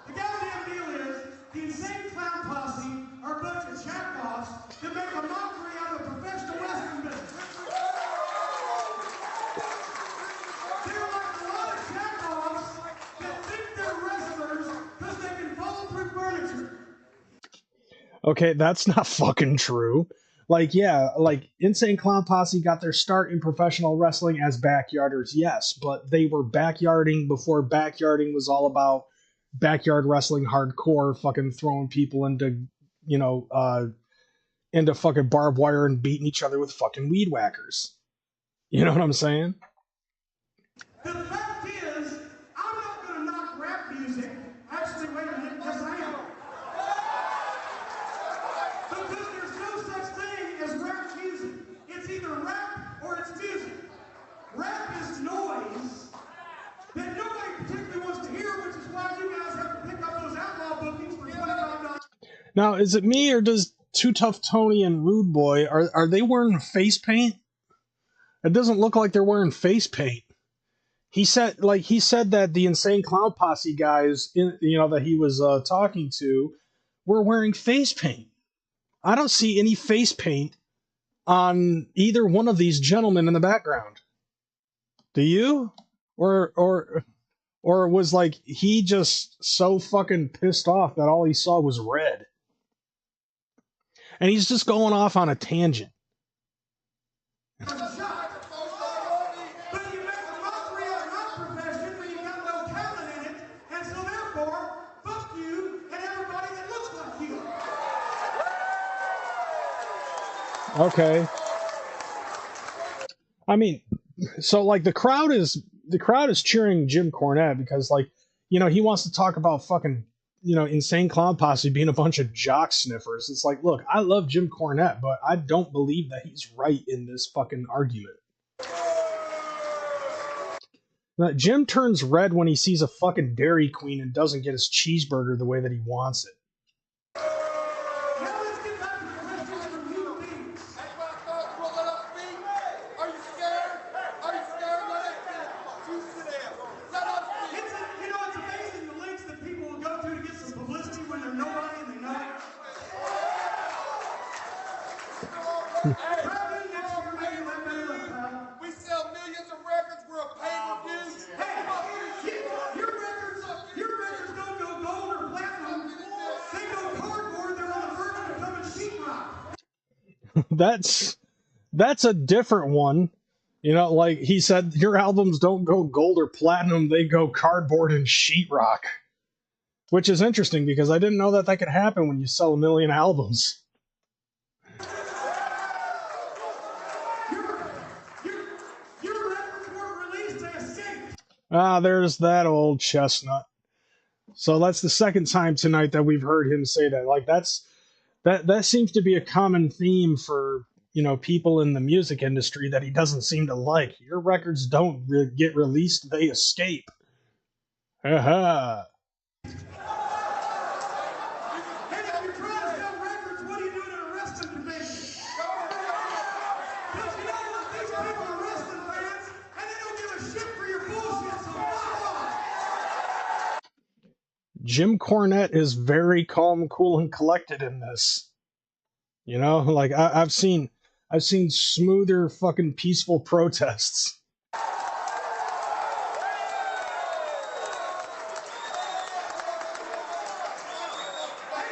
The goddamn deal is, the Insane Clown Posse are a bunch of jack-offs that make a mockery out of professional wrestling business. They're like a lot of jack-offs that think they're wrestlers because they can fall through furniture. Okay, that's not fucking true. Like, yeah, like, Insane Clown Posse got their start in professional wrestling as backyarders, yes, but they were backyarding before backyarding was all about backyard wrestling hardcore, fucking throwing people into, you know, into fucking barbed wire and beating each other with fucking weed whackers. You know what I'm saying? The fact is, I'm not going to knock rap music. Actually, wait a minute, yes I am. Because there's no such thing as rap music. It's either rap or it's music. Rap is noise that nobody particularly wants to hear, which is why you guys have to pick up those outlaw bookings for $25. Now, is it me or does Too Tough Tony and Rude Boy, are they wearing face paint? It doesn't look like they're wearing face paint. He said that the Insane Clown Posse guys, that he was talking to, were wearing face paint. I don't see any face paint on either one of these gentlemen in the background. Do you? Or was like he just so fucking pissed off that all he saw was red? And he's just going off on a tangent. Okay. I mean, so like the crowd is cheering Jim Cornette because like, you know, he wants to talk about fucking, you know, Insane Clown Posse being a bunch of jock sniffers. It's like, look, I love Jim Cornette, but I don't believe that he's right in this fucking argument. Now, Jim turns red when he sees a fucking Dairy Queen and doesn't get his cheeseburger the way that he wants it. Now let's get back to the questions from human beings. That's what I thought. Roll it up, speak. Are you scared? Are you scared? Let us speak. You sit down. Let us speak. You know, it's amazing the lengths that people will go to get some publicity when they're nobody and they know it. We sell millions of records. We're a pay-per-view. Hey, your records don't go gold or platinum. They go cardboard. They're on the verge of becoming sheetrock. That's a different one. You know, like he said, your albums don't go gold or platinum, they go cardboard and sheetrock. Which is interesting because I didn't know that that could happen when you sell 1 million albums. Your records weren't released, they escaped. Ah, there's that old chestnut. So that's the second time tonight that we've heard him say that. Like that seems to be a common theme for, you know, people in the music industry that he doesn't seem to like. Your records don't get released, they escape. Haha. And if you're trying to sell records, what are you doing at a wrestling convention? Because you know what? These people are wrestling fans, and they don't give a shit for your bullshit, so fuck off. Jim Cornette is very calm, cool, and collected in this. You know, like I've seen smoother, fucking peaceful protests. Hey,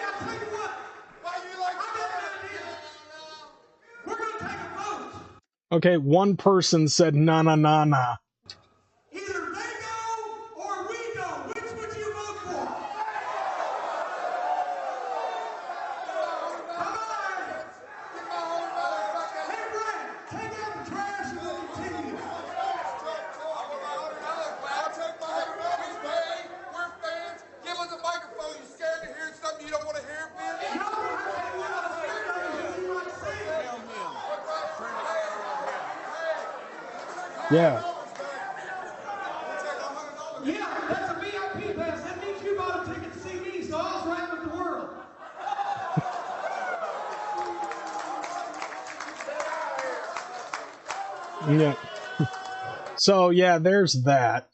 I'll tell you what. Why you like I got an idea. We're going to take a vote. Okay, one person said na na na na. Either they go or we go. Which would you vote for? Bye-bye. Hey, Brad, take out the trash and we'll continue. I'll take my $100. We're fans. Give us a microphone. You scared to hear something you don't want to hear, Billy? No, I tell you what, I'm scared to hear what you might say. Yeah. Yeah, that's a VIP pass. That means you bought a ticket to see me, so I was right with the world. Yeah. So yeah, there's that.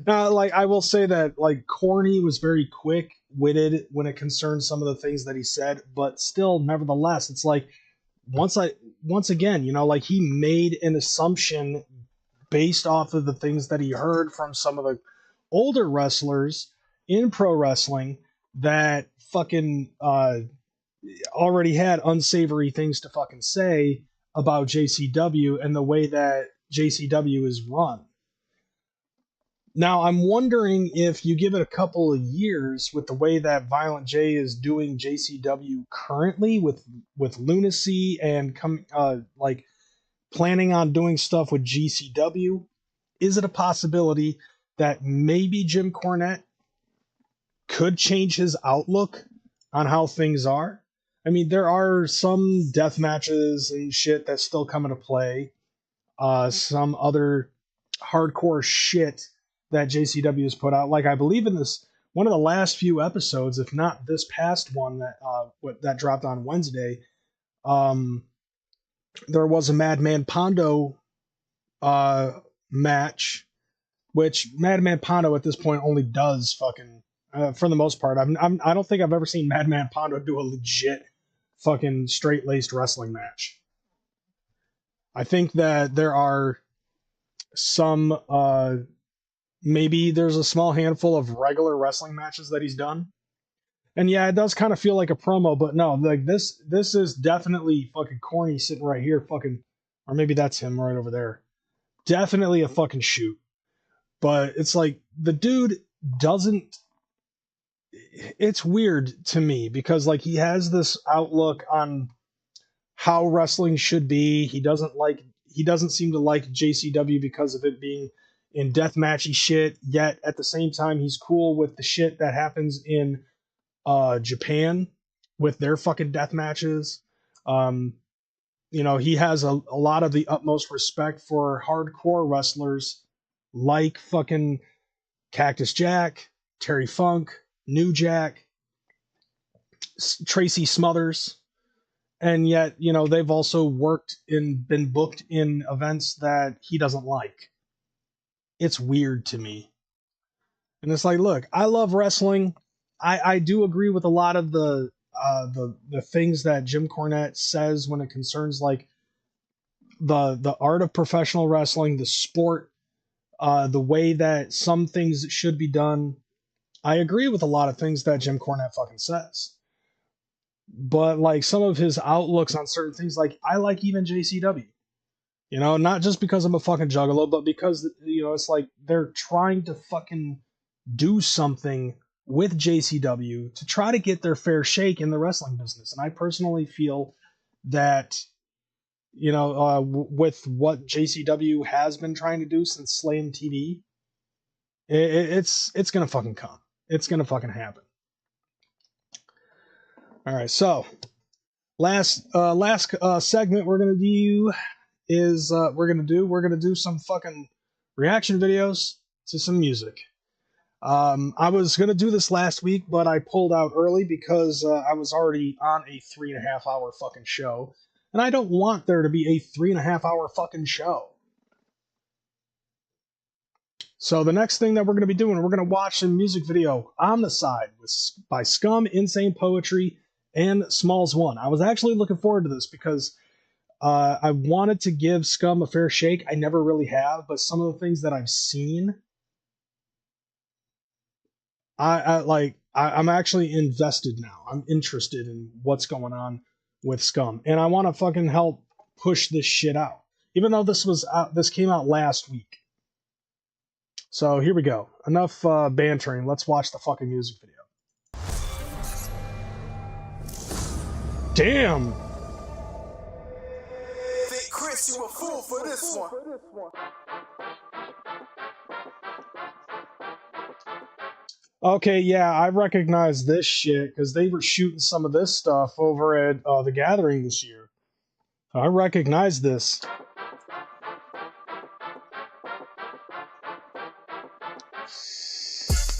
Like I will say that like Corny was very quick-witted when it concerned some of the things that he said, but still, nevertheless, it's like once again, you know, like he made an assumption based off of the things that he heard from some of the older wrestlers in pro wrestling that fucking already had unsavory things to fucking say about JCW and the way that JCW is run. Now, I'm wondering if you give it a couple of years with the way that Violent J is doing JCW currently with Lunacy and like planning on doing stuff with GCW, is it a possibility that maybe Jim Cornette could change his outlook on how things are? I mean, there are some death matches and shit that still come into play. Some other hardcore shit that JCW has put out. Like I believe in this one of the last few episodes, if not this past one that dropped on Wednesday, there was a Madman Pondo match, which Madman Pondo at this point only does fucking for the most part. I don't think I've ever seen Madman Pondo do a legit fucking straight-laced wrestling match. I think that there are some maybe there's a small handful of regular wrestling matches that he's done. And yeah, it does kind of feel like a promo, but no, like this is definitely fucking Corny sitting right here fucking, or maybe that's him right over there. Definitely a fucking shoot. But it's like the dude doesn't, it's weird to me because like he has this outlook on how wrestling should be. He doesn't seem to like JCW because of it being in deathmatchy shit, yet at the same time he's cool with the shit that happens in Japan with their fucking death matches. You know, he has a lot of the utmost respect for hardcore wrestlers like fucking Cactus Jack, Terry Funk, New Jack, Tracy Smothers. And yet, you know, they've also been booked in events that he doesn't like. It's weird to me. And it's like, look, I love wrestling. I do agree with a lot of the things that Jim Cornette says when it concerns like the art of professional wrestling, the sport, the way that some things should be done. I agree with a lot of things that Jim Cornette fucking says. But like some of his outlooks on certain things, like I like even JCW. You know, not just because I'm a fucking juggalo, but because, you know, it's like they're trying to fucking do something with JCW to try to get their fair shake in the wrestling business. And I personally feel that, you know, with what JCW has been trying to do since Slam TV, it's going to fucking come. It's going to fucking happen. All right. So last segment we're going to do is we're going to do some fucking reaction videos to some music. I was going to do this last week, but I pulled out early because I was already on a 3.5 hour fucking show. And I don't want there to be a 3.5 hour fucking show. So the next thing that we're going to be doing, we're going to watch a music video, Omnicide, by SCUM, Insane Poetry, and Smallz 1. I was actually looking forward to this because I wanted to give SCUM a fair shake. I never really have, but some of the things that I've seen, I'm actually invested now. I'm interested in what's going on with SCUM, and I want to fucking help push this shit out. Even though this came out last week. So here we go. Enough bantering. Let's watch the fucking music video. Damn. Think Kreyz, you a fool for this one. Okay, yeah, I recognize this shit because they were shooting some of this stuff over at The Gathering this year. I recognize this.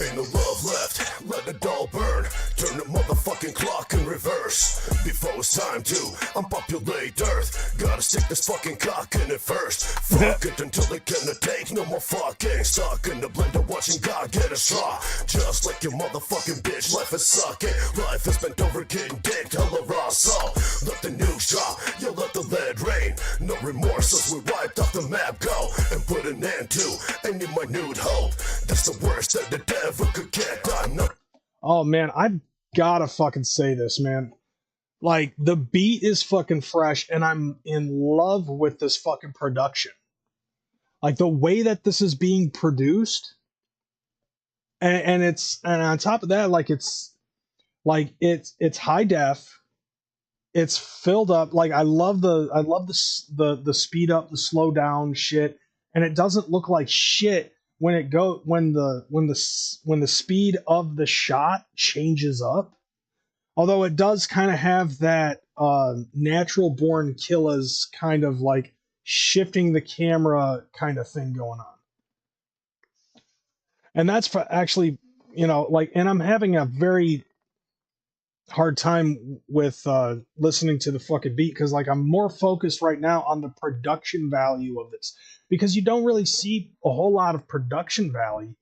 Ain't no love left, let it all burn. Turn the motherfucking clock in reverse. Before it's time to unpopulate Earth, gotta stick this fucking cock in it first. Fuck it until it can take no more fucking. Stuck in the blender watching God get a straw. Just like your motherfucking bitch, life is sucking. Life is bent over getting dicked, hella raw. So let the news drop, you let the lead rain. No remorse as we wiped off the map, go and put an end to any minute hope. That's the worst that the devil could get done. Oh man, I've gotta fucking say this, man. Like, the beat is fucking fresh, and I'm in love with this fucking production. Like, the way that this is being produced, and on top of that, like, it's high def, it's filled up. Like, I love the speed up, the slow down shit, and it doesn't look like shit when the speed of the shot changes up. Although it does kind of have that natural born killers kind of like shifting the camera kind of thing going on. And that's for actually, you know, like, and I'm having a very hard time with listening to the fucking beat because, like, I'm more focused right now on the production value of this because you don't really see a whole lot of production value.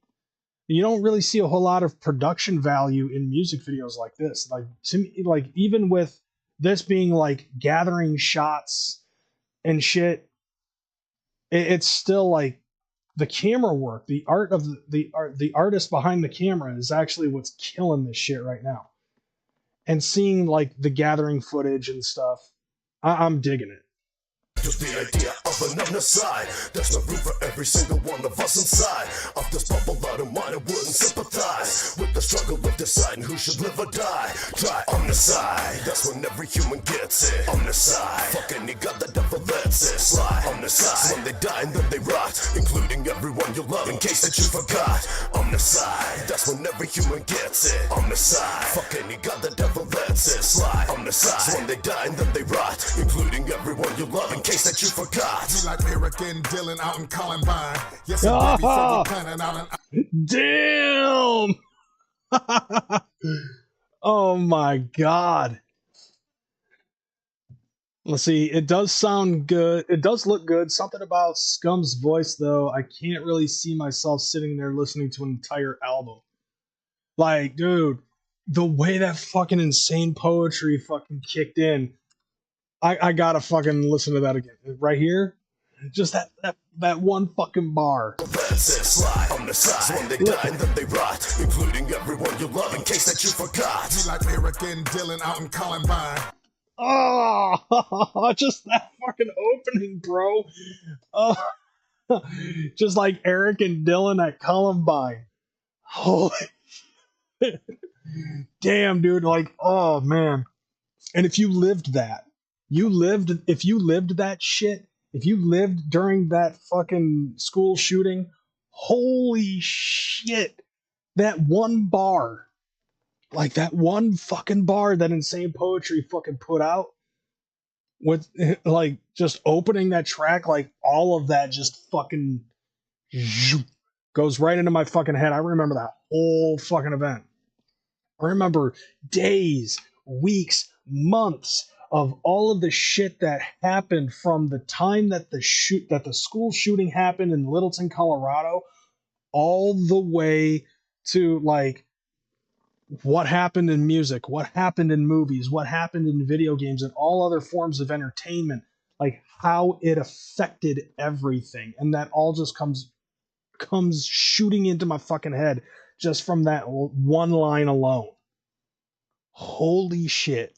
You don't really see a whole lot of production value in music videos like this. Like, to me, like, even with this being like gathering shots and shit, it's still like the camera work, the art of the artist behind the camera is actually what's killing this shit right now. And seeing like the gathering footage and stuff, I'm digging it. Just the idea of an Omnicide. There's no room for every single one of us inside of this bubble. I don't mind, I wouldn't sympathize with the struggle of deciding who should live or die. Try Omnicide, that's when every human gets it. Omnicide, fucking you got the devil, that's it. Slide Omnicide, so when they die and then they rot, including everyone you love, in case that you forgot. Omnicide, that's when every human gets it. Omnicide, fucking you got the devil, that's it. Slide Omnicide, so when they die and then they rot, including everyone you love, in case that you forgot. We like Eric and Dylan out in Columbine. Yes, and before we planning out an Damn! Oh my god. Let's see, it does sound good. It does look good. Something about SCUM's voice, though. I can't really see myself sitting there listening to an entire album. Like, dude, the way that fucking insane poetry fucking kicked in, I gotta fucking listen to that again. Right here, just that one fucking bar. That's it, slide on the side. So when they die and then they rot, including everyone you love, in case that you forgot. We like Eric and Dylan out in Columbine. Oh, just that fucking opening, bro. Oh, just like Eric and Dylan at Columbine. Holy damn, dude. Like, oh man. And if you lived that, if you lived that shit, if you lived during that fucking school shooting, holy shit. That one bar, like that one fucking bar that Insane Poetry fucking put out with, like, just opening that track, like all of that just fucking goes right into my fucking head. I remember that whole fucking event. I remember days, weeks, months of all of the shit that happened from the time that the school shooting happened in Littleton, Colorado, all the way to like what happened in music, what happened in movies, what happened in video games and all other forms of entertainment, like how it affected everything. And that all just comes shooting into my fucking head just from that one line alone. Holy shit.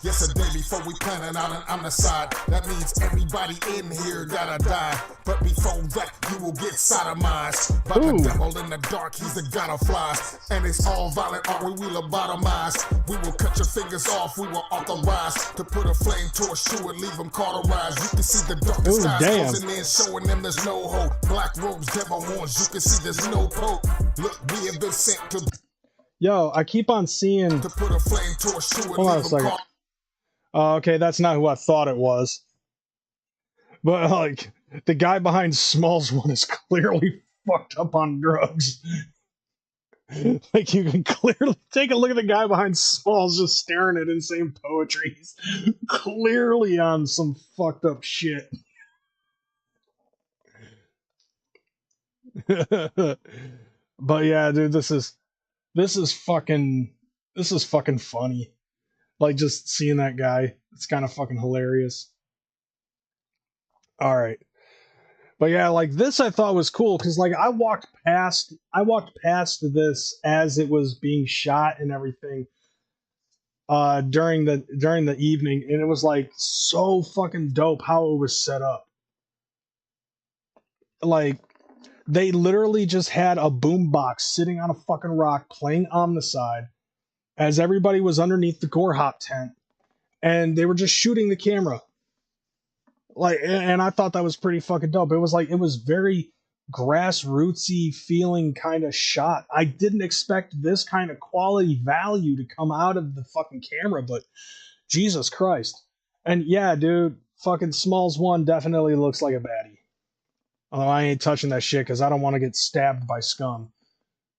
Yes, a day before we planning out an Omnicide. That means everybody in here gotta die. But before that, you will get sodomized by the devil in the dark. He's the god of flies, and it's all violent art. We will lobotomize. We will cut your fingers off. We will authorize to put a flame torch to it, leave them cauterized. You can see the darkest skies closing in, showing them there's no hope. Black robes, devil horns. You can see there's no pope. Look, we have been sent to. Yo, I keep on seeing. To put a flame torch to it. Hold on a second. Okay, that's not who I thought it was. But, like, the guy behind Smallz one is clearly fucked up on drugs. Like, you can clearly take a look at the guy behind Smallz just staring at Insane Poetry. He's clearly on some fucked up shit. But yeah, dude, this is fucking funny. Like, just seeing that guy, it's kind of fucking hilarious. All right. But yeah, like, this I thought was cool because, like, I walked past this as it was being shot and everything during the evening, and it was like so fucking dope how it was set up. Like, they literally just had a boombox sitting on a fucking rock playing Omnicide as everybody was underneath the Gorehop tent, and they were just shooting the camera. Like, and I thought that was pretty fucking dope. It was very grassrootsy feeling kind of shot. I didn't expect this kind of quality value to come out of the fucking camera, but Jesus Christ. And yeah, dude, fucking Smallz one definitely looks like a baddie. Although I ain't touching that shit because I don't want to get stabbed by scum.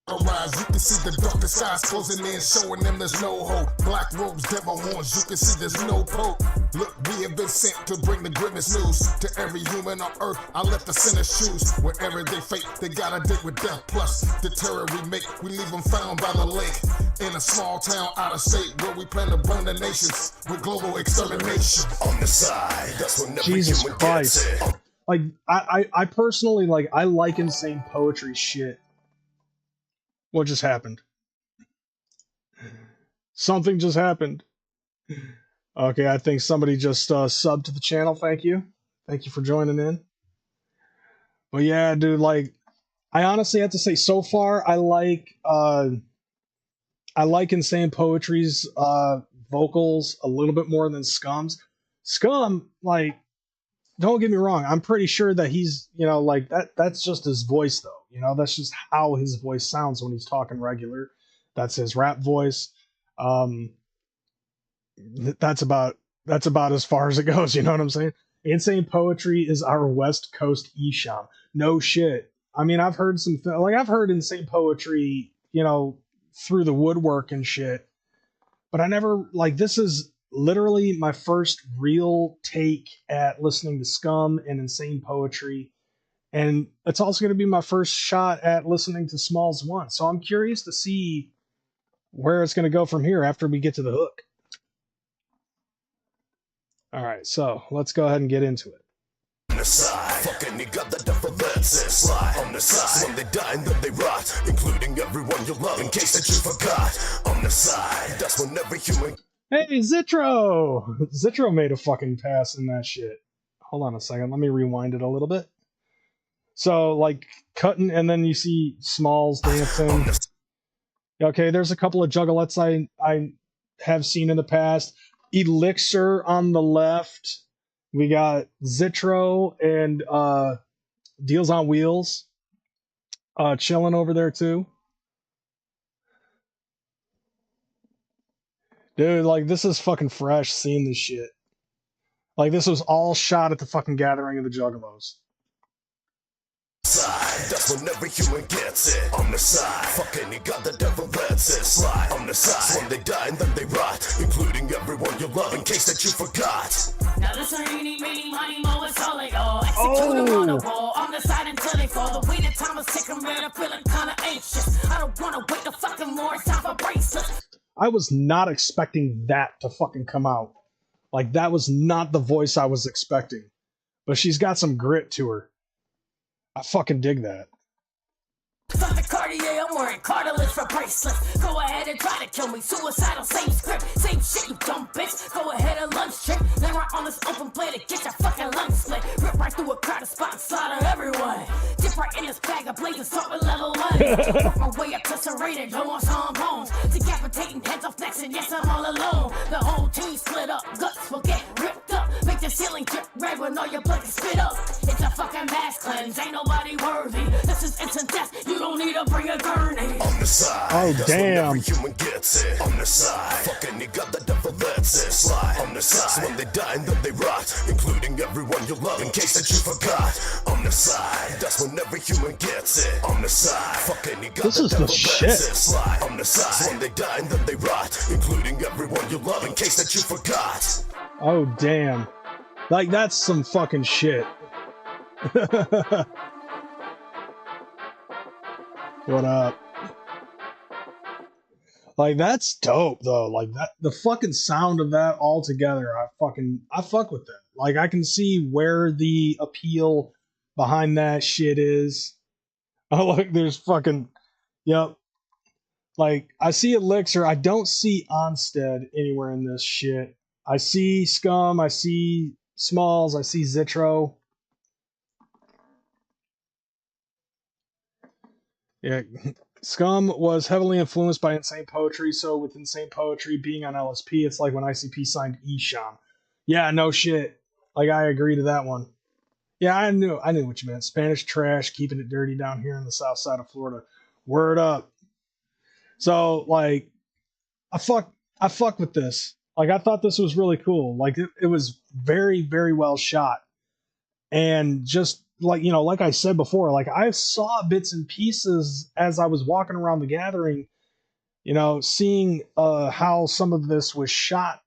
You can see the darkest skies closing in, showing them there's no hope. Black robes, devil horns, you can see there's no pope. Look, we have been sent to bring the grimmest news to every human on earth. I let the sinners choose. Wherever they fate, they got a date with death. Plus, the terror we make, we leave them found by the lake. In a small town out of state where we plan to burn the nations with global extermination. On the side, that's when Jesus Christ. Like, I personally, like, I like Insane Poetry shit. What just happened? Something just happened. Okay, I think somebody just subbed to the channel. Thank you. Thank you for joining in. But yeah, dude, like, I honestly have to say, so far, I like Insane Poetry's vocals a little bit more than SCUM's. SCUM, like, don't get me wrong, I'm pretty sure that he's, you know, like, that's just his voice, though. You know, that's just how his voice sounds when he's talking regular. That's his rap voice. That's about as far as it goes. You know what I'm saying? Insane Poetry is our West Coast Esham. No shit. I mean, I've heard I've heard Insane Poetry, you know, through the woodwork and shit, but I never, like, this is literally my first real take at listening to SCUM and Insane Poetry, and it's also going to be my first shot at listening to Smallz 1. So I'm curious to see where it's going to go from here after we get to the hook. All right, so let's go ahead and get into it. On the side, fucking you got the devil that's it. Slide on the side, when they die and then they rot, including everyone you love, in case that you forgot. On the side, that's when every human. Hey, Zitro! Zitro made a fucking pass in that shit. Hold on a second, let me rewind it a little bit. So, like, cutting, and then you see Smallz dancing. Okay, there's a couple of Juggalettes I have seen in the past. Elixir on the left. We got Zitro and Deals on Wheels chilling over there too. Dude, like, this is fucking fresh seeing this shit. Like, this was all shot at the fucking gathering of the Juggalos. Side, that's when every human gets it. On the side, fucking you got the devil that's it. Slide on the side, when they die and then they rot, including everyone you love, in case that you forgot. Now this ain't any meeny money mo, it's all they all. Execute them on the wall, on the side until they fall. The way the time is ticking, man, I'm feeling kinda anxious. I don't wanna wait the fucking more, it's time for bracelets. I was not expecting that to fucking come out. Like, that was not the voice I was expecting. But she's got some grit to her. I fucking dig that. Fuck the Cartier, I'm wearing cartilage for bracelets. Go ahead and try to kill me, suicidal, same script, same shit, you dumb bitch. Go ahead and lunch trick, then right on this open plate to get your fucking lungs split. Rip right through a crowded spot and slaughter everyone. Dip right in this bag of blazing salt with level 1. Work my way up to serrated, no on some bones. Decapitating heads off necks, and yes, I'm all alone. The whole team split up, guts will get ripped up. Make the ceiling drip red when all your blood is spit up. It's a fucking mass cleanse, ain't nobody worthy. This is instant death, you don't need to bring a gurney. On the side, oh that's damn, when every human gets it. On the side, fucking you got the devil that's it. Slide on the side, so when they die and then they rot, including everyone you love, in case that you forgot. On the side, that's when every human gets it. On the side, fucking you got this the is devil the that's shit. it. Slide on the side, so when they die and then they rot, including everyone you love, in case that you forgot. Oh damn, like, that's some fucking shit. What up? Like, that's dope though. Like, that, the fucking sound of that all together, I fuck with that. Like, I can see where the appeal behind that shit is. Oh, look, there's fucking, yep. Like, I see Elixir, I don't see Onstead anywhere in this shit. I see SCUM, I see Smallz, I see Zitro. Yeah, SCUM was heavily influenced by Insane Poetry, so with Insane Poetry being on LSP, it's like when ICP signed Esham. Yeah, no shit. Like, I agree to that one. Yeah, I knew what you meant. Spanish trash, keeping it dirty down here in the south side of Florida. Word up. So, like, I fuck with this. Like, I thought this was really cool. Like, it was very, very well shot. And just, like, you know, like I said before, like, I saw bits and pieces as I was walking around the gathering, you know, seeing how some of this was shot.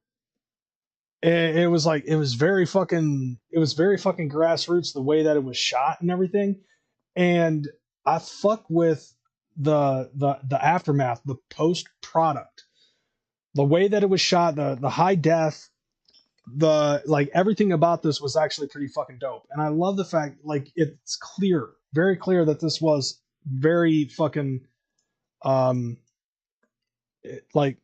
It was like, it was very fucking grassroots, the way that it was shot and everything. And I fuck with the aftermath, the post product, the way that it was shot, the high def, the, like, everything about this was actually pretty fucking dope. And I love the fact, like, it's clear, very clear that this was very fucking like,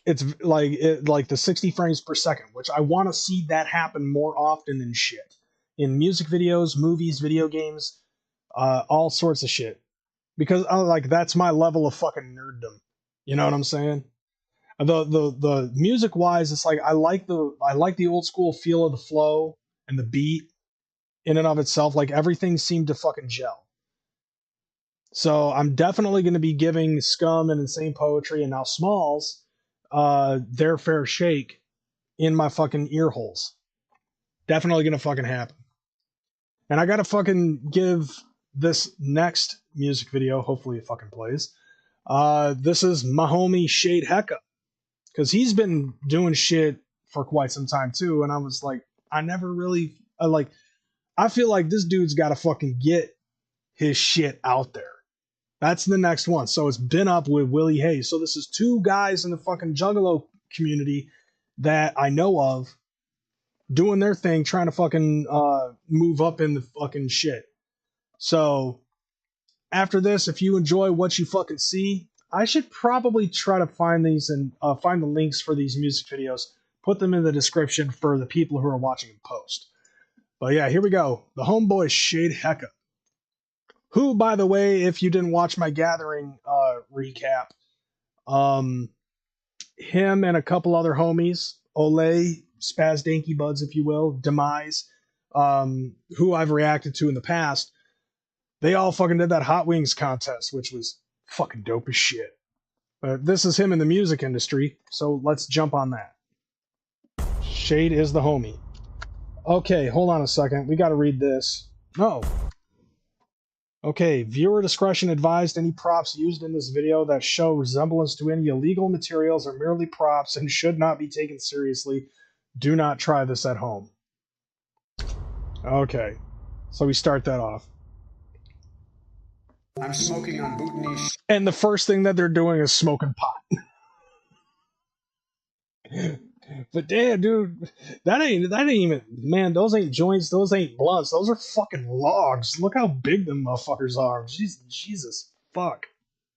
it's like the 60 frames per second, which I want to see that happen more often than shit in music videos, movies, video games, all sorts of shit. Because that's my level of fucking nerddom. You know what I'm saying? The music wise, it's like I like the old school feel of the flow and the beat in and of itself. Like everything seemed to fucking gel. So I'm definitely going to be giving SCUM and Insane Poetry and now Smallz their fair shake in my fucking ear holes. Definitely going to fucking happen. And I got to fucking give this next music video, hopefully it fucking plays. This is my homie Shade HEKA. Because he's been doing shit for quite some time too. And I was like, I never really, I feel like this dude's got to fucking get his shit out there. That's the next one. So it's been up with Willie Haze. So this is two guys in the fucking Juggalo community that I know of doing their thing, trying to fucking move up in the fucking shit. So after this, if you enjoy what you fucking see, I should probably try to find these and find the links for these music videos, put them in the description for the people who are watching in post. But yeah, here we go. The homeboy Shade HEKA. Who, by the way, if you didn't watch my Gathering recap, him and a couple other homies, Olay, Spaz Danky Buds, if you will, Demise, who I've reacted to in the past, they all fucking did that Hot Wings contest, which was fucking dope as shit. But this is him in the music industry, so let's jump on that. Shade is the homie. Okay, hold on a second. We gotta read this. No. Okay, viewer discretion advised. Any props used in this video that show resemblance to any illegal materials are merely props and should not be taken seriously. Do not try this at home. Okay, so we start that off. I'm smoking on Bhutanese. And the first thing that they're doing is smoking pot. But damn, dude, that ain't even, man, those ain't joints, those ain't blunts, those are fucking logs. Look how big them motherfuckers are. Jesus, fuck.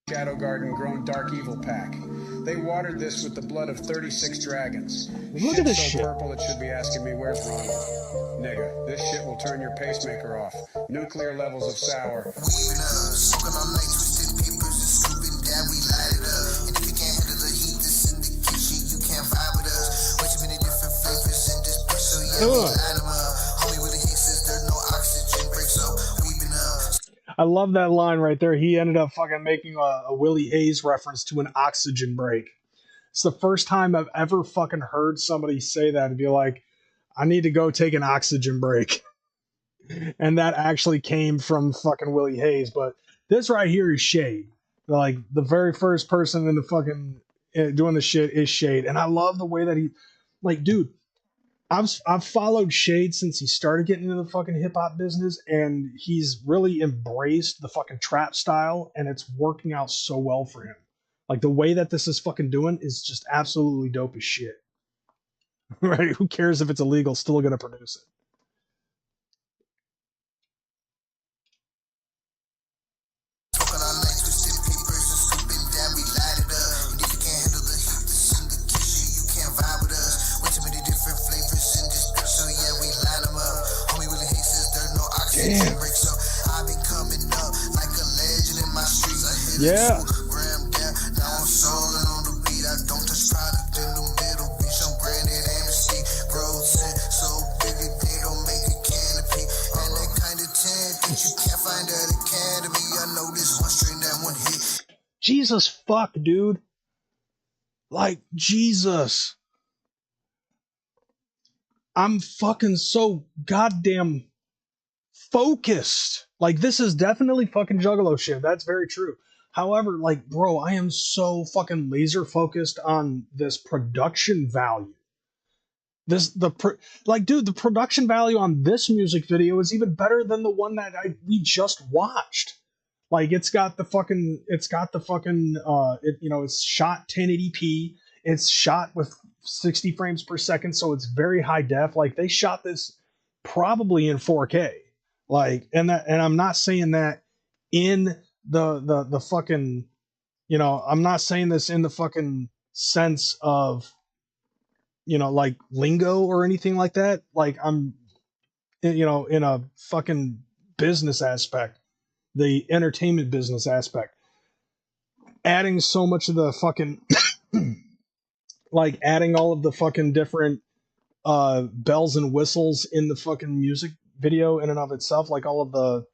Shadow Garden grown dark evil pack. They watered this with the blood of 36 dragons. Look at this so shit. Purple it should be asking me where's Ronald. Nigga, this shit will turn your pacemaker off. Nuclear levels of sour. I love that line right there. He ended up fucking making a Willie Haze reference to an oxygen break. It's the first time I've ever fucking heard somebody say that and be like, I need to go take an oxygen break. And that actually came from fucking Willie Haze. But this right here is Shade. Like, the very first person in the fucking doing the shit is Shade. And I love the way that he, like, dude, I've followed Shade since he started getting into the fucking hip hop business, and he's really embraced the fucking trap style, and it's working out so well for him. Like, the way that this is fucking doing is just absolutely dope as shit. Right? Who cares if it's illegal? Still gonna produce it. Damn. Yeah. Jesus fuck, dude. Like, Jesus. I'm fucking so goddamn focused. Like, this is definitely fucking Juggalo shit. That's very true. However, like, bro, I am so fucking laser focused on this production value. Dude, the production value on this music video is even better than the one that we just watched. Like, it's got the fucking, it's shot 1080p. It's shot with 60 frames per second, so it's very high def. Like, they shot this probably in 4K. Like, and I'm not saying that in the fucking, I'm not saying this in the fucking sense of, you know, like lingo or anything like that. Like I'm, you know, in a fucking business aspect, the entertainment business aspect, adding so much of the fucking, like adding all of the fucking different bells and whistles in the fucking music video in and of itself, like all of the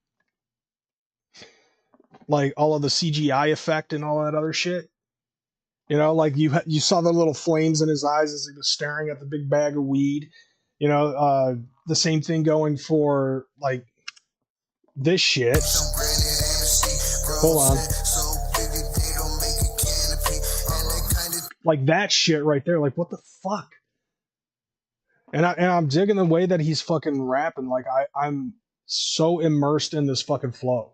CGI effect and all that other shit. You know, like you saw the little flames in his eyes as he was staring at the big bag of weed. You know, the same thing going for like this shit. Hold on. Like that shit right there. Like what the fuck? And I'm digging the way that he's fucking rapping. Like I'm so immersed in this fucking flow.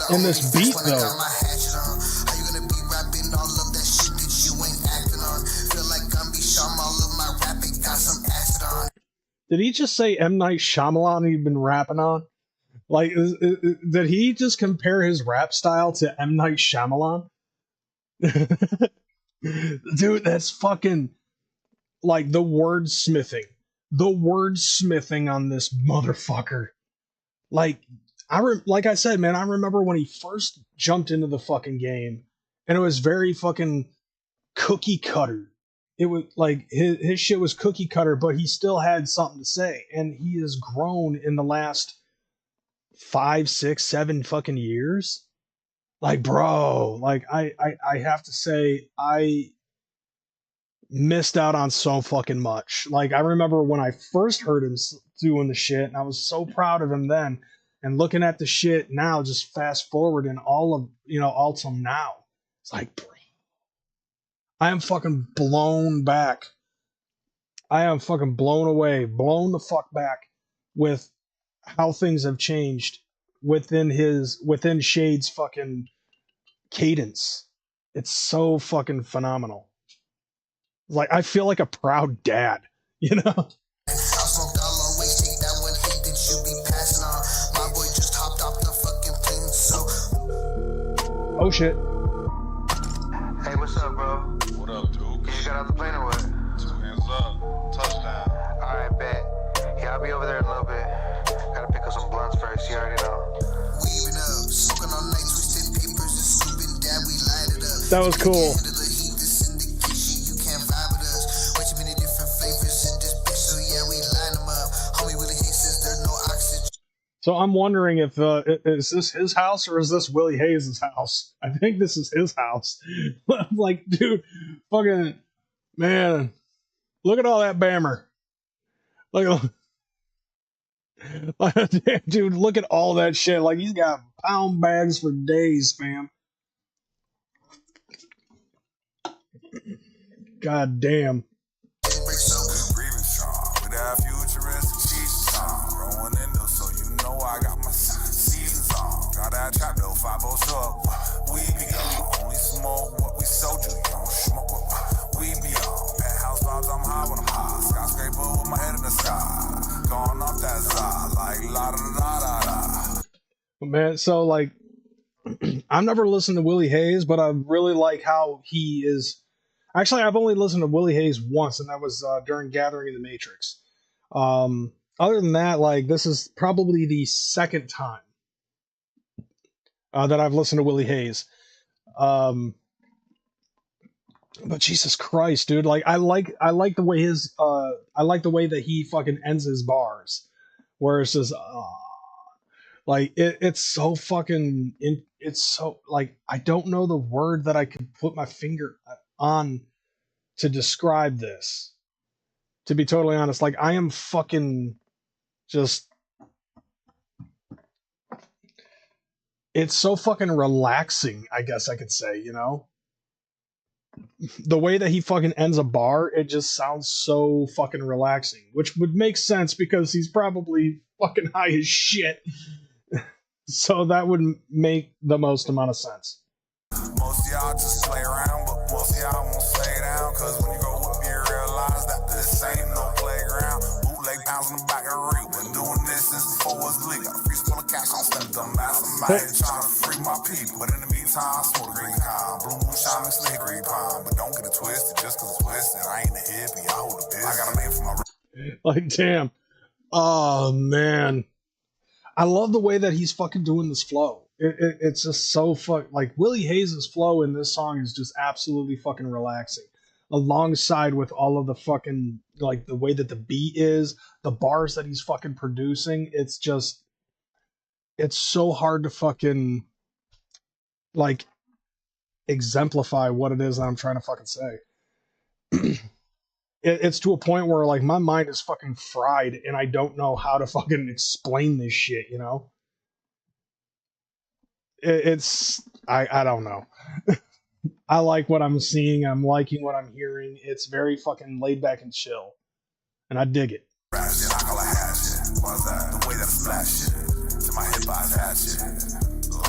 And this beat though. Did he just say M. Night Shyamalan he'd been rapping on? Like, did he just compare his rap style to M. Night Shyamalan? Dude, that's fucking, like, the wordsmithing. The wordsmithing on this motherfucker. Like, like I said, man, I remember when he first jumped into the fucking game, and it was very fucking cookie cutter. It was like his shit was cookie cutter, but he still had something to say, and he has grown in the last 5, 6, 7 fucking years. Like, bro, like I have to say I missed out on so fucking much. Like, I remember when I first heard him doing the shit, and I was so proud of him then. And looking at the shit now, just fast forward and all of, you know, all till now, it's like, bro, I am fucking blown back. I am fucking blown away, blown the fuck back with how things have changed within Shade's fucking cadence. It's so fucking phenomenal. Like, I feel like a proud dad, you know? Oh shit. Hey, what's up, bro? What up, dude? You just got out the plane or what? 2 hands up. Touchdown. Alright, bet. Yeah, I'll be over there in a little bit. Gotta pick up some blunts first, you already know. Weaving up, smoking all night, twisted papers and scooping down, we light it up. That was cool. So I'm wondering if is this his house or is this Willie Hayes' house? I think this is his house. Like, dude, fucking man, look at all that bammer. Dude, look at all that shit. Like, he's got pound bags for days, fam. God damn. Chapter 502. We be on. Only smoke what we sold you. Don't smoke what we be on. Penthouse vibes, I'm high when I'm high. Skyscraper with my head in the sky. Going off that side like la da da da da. Man, so like, I've never listened to Willie Hayes, but I really like how he is. Actually, I've only listened to Willie Hayes once, and that was during Gathering of the Matrix. Other than that, like, this is probably the second time that I've listened to Willie Hayes. But Jesus Christ, dude, like I like the way I like the way that he fucking ends his bars, where it's just like it's so fucking it's so, like, I don't know the word that I could put my finger on to describe this, to be totally honest. Like, I am fucking just, it's so fucking relaxing, I guess I could say, you know? The way that he fucking ends a bar, it just sounds so fucking relaxing, which would make sense because he's probably fucking high as shit. So that would make the most amount of sense. Most of y'all just play around, but most of y'all won't stay down. Cause when you grow up, you realize that this ain't no playground. Bootleg pounds in the back of the rig. Been doing this since before it was legal. Got a freeze full of cash on step dumb ass. I'm out here trying to free my people. But in the meantime, I smoke green con. Blue moonshine mixed with hickory pine. But don't get it twisted just cause it's twisted. I ain't a hippie, I hold a bitch. I got a name for my Like, damn. Oh, man. I love the way that he's fucking doing this flow. It's just so like Willie Haze's flow in this song is just absolutely fucking relaxing. Alongside with all of the fucking, like, the way that the beat is, the bars that he's fucking producing, it's so hard to fucking, like, exemplify what it is that I'm trying to fucking say. It's to a point where, like, my mind is fucking fried and I don't know how to fucking explain this shit, you know? I don't know. I like what I'm seeing. I'm liking what I'm hearing. It's very fucking laid back and chill. And I dig it. I call it hash shit. What's that? The way that I splash shit. To my hip I attach shit.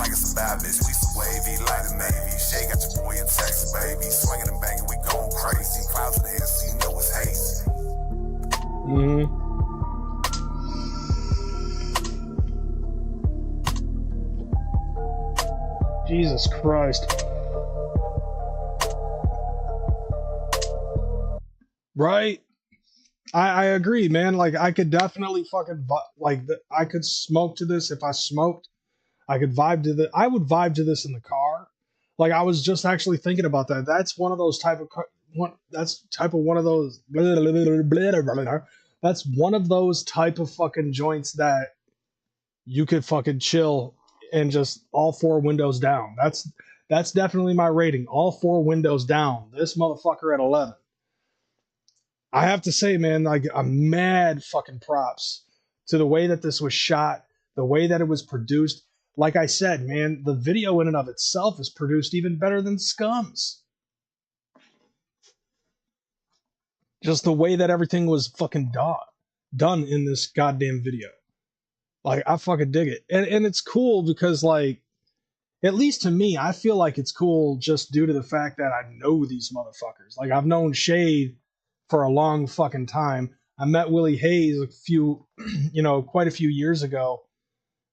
Like it's a bad bitch. We some wavy, like the Navy. Shay got your boy in Texas, baby. Swinging and banging, we going crazy. Clouds in the air, so you know it's hazy. Mm-hmm. Jesus Christ. Right? I agree, man. Like, I could definitely fucking, I could smoke to this if I smoked. I could vibe to the, I would vibe to this in the car. Like, I was just actually thinking about that. That's one of those type of, that's one of those, that's one of those type of fucking joints that you could fucking chill and just all four windows down. That's definitely my rating. All four windows down. This motherfucker at 11. I have to say, man, like, I'm mad fucking props to the way that this was shot, the way that it was produced. Like I said, man, the video in and of itself is produced even better than SCUM's. Just the way that everything was fucking done in this goddamn video. Like, I fucking dig it. And it's cool because, like, at least to me, I feel like it's cool just due to the fact that I know these motherfuckers. Like, I've known Shade for a long fucking time. I met Willie Haze quite a few years ago.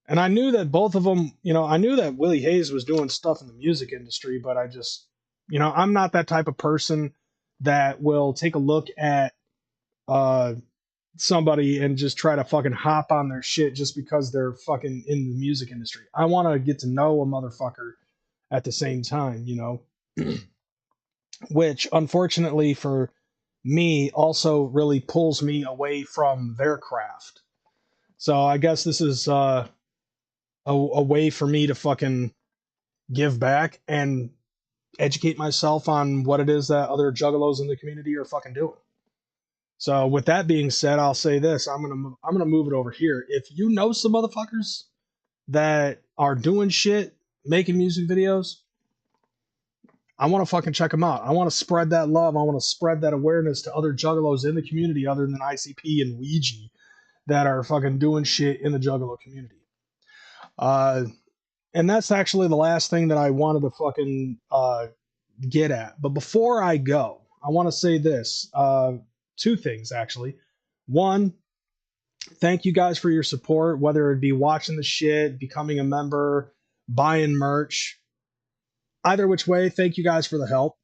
And I knew that both of them, I knew that Willie Haze was doing stuff in the music industry, but I just, I'm not that type of person that will take a look at somebody and just try to fucking hop on their shit just because they're fucking in the music industry. I want to get to know a motherfucker at the same time, which unfortunately for me also really pulls me away from their craft. So I guess this is a way for me to fucking give back and educate myself on what it is that other juggalos in the community are fucking doing. So with that being said, I'll say this. I'm gonna move it over here. If you know some motherfuckers that are doing shit, making music videos, I want to fucking check them out. I want to spread that love. I want to spread that awareness to other juggalos in the community other than ICP and Ouija that are fucking doing shit in the juggalo community. And that's actually the last thing that I wanted to fucking get at. But before I go, I want to say this. Two things, actually. One, thank you guys for your support, whether it be watching the shit, becoming a member, buying merch. Either which way, thank you guys for the help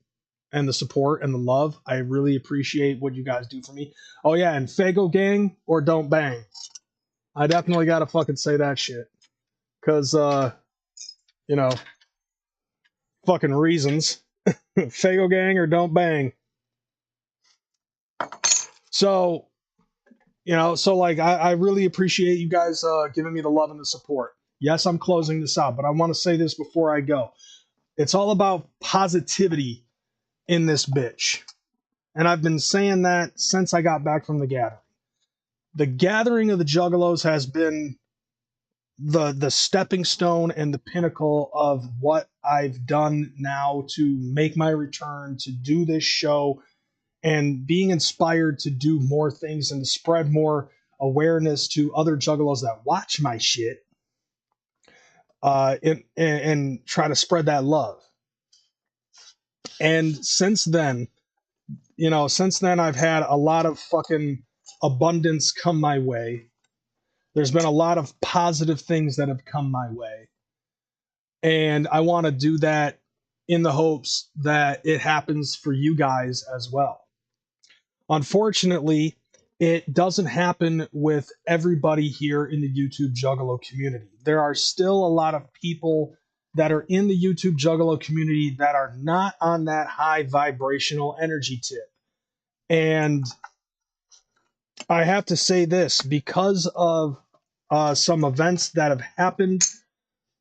and the support and the love. I really appreciate what you guys do for me. Oh, yeah, and Fago Gang or don't bang. I definitely got to fucking say that shit. Because, fucking reasons. Fago Gang or don't bang. So, I really appreciate you guys giving me the love and the support. Yes, I'm closing this out, but I want to say this before I go. It's all about positivity in this bitch. And I've been saying that since I got back from the gathering. The gathering of the Juggalos has been the stepping stone and the pinnacle of what I've done now to make my return, to do this show, and being inspired to do more things and to spread more awareness to other Juggalos that watch my shit, and try to spread that love. And since then, I've had a lot of fucking abundance come my way. There's been a lot of positive things that have come my way. And I want to do that in the hopes that it happens for you guys as well. Unfortunately, it doesn't happen with everybody here in the YouTube Juggalo community. There are still a lot of people that are in the YouTube Juggalo community that are not on that high vibrational energy tip. And I have to say this, because of some events that have happened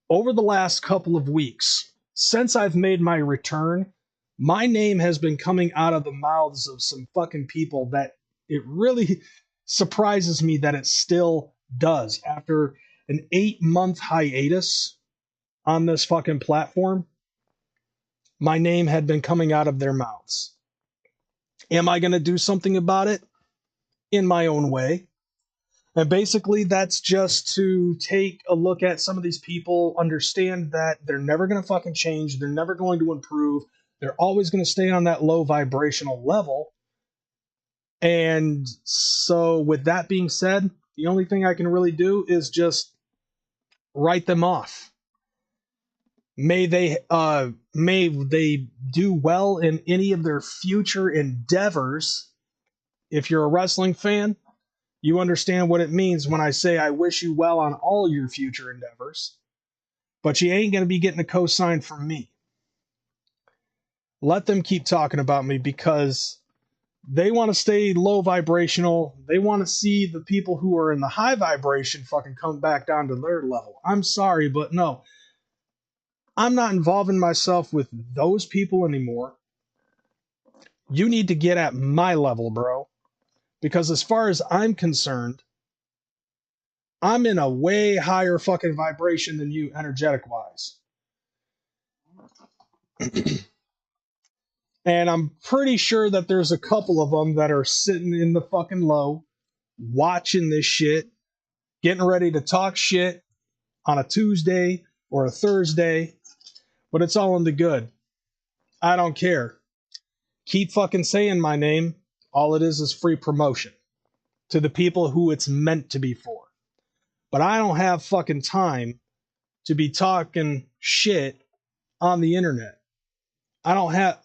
over the last couple of weeks, since I've made my return, my name has been coming out of the mouths of some fucking people that it really surprises me that it still does. After an 8-month hiatus on this fucking platform, my name had been coming out of their mouths. Am I going to do something about it? In my own way. And basically, that's just to take a look at some of these people, understand that they're never going to fucking change, they're never going to improve, they're always going to stay on that low vibrational level. And so, with that being said, the only thing I can really do is just write them off. May they do well in any of their future endeavors. If you're a wrestling fan, you understand what it means when I say I wish you well on all your future endeavors. But you ain't going to be getting a cosign from me. Let them keep talking about me because they want to stay low vibrational. They want to see the people who are in the high vibration fucking come back down to their level. I'm sorry, but no. I'm not involving myself with those people anymore. You need to get at my level, bro. Because as far as I'm concerned, I'm in a way higher fucking vibration than you, energetic-wise. And I'm pretty sure that there's a couple of them that are sitting in the fucking low, watching this shit, getting ready to talk shit on a Tuesday or a Thursday, but it's all in the good. I don't care. Keep fucking saying my name. All it is free promotion to the people who it's meant to be for. But I don't have fucking time to be talking shit on the internet. I don't have...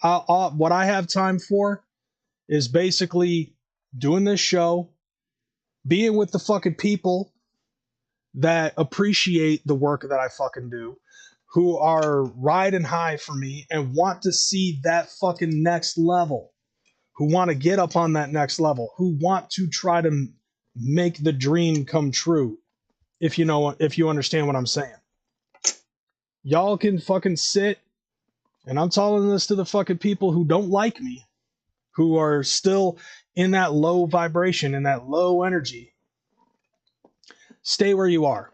what I have time for is basically doing this show, being with the fucking people that appreciate the work that I fucking do, who are riding high for me and want to see that fucking next level, who want to get up on that next level, who want to try to make the dream come true, if you understand what I'm saying. Y'all can fucking sit, and I'm telling this to the fucking people who don't like me, who are still in that low vibration, in that low energy. Stay where you are.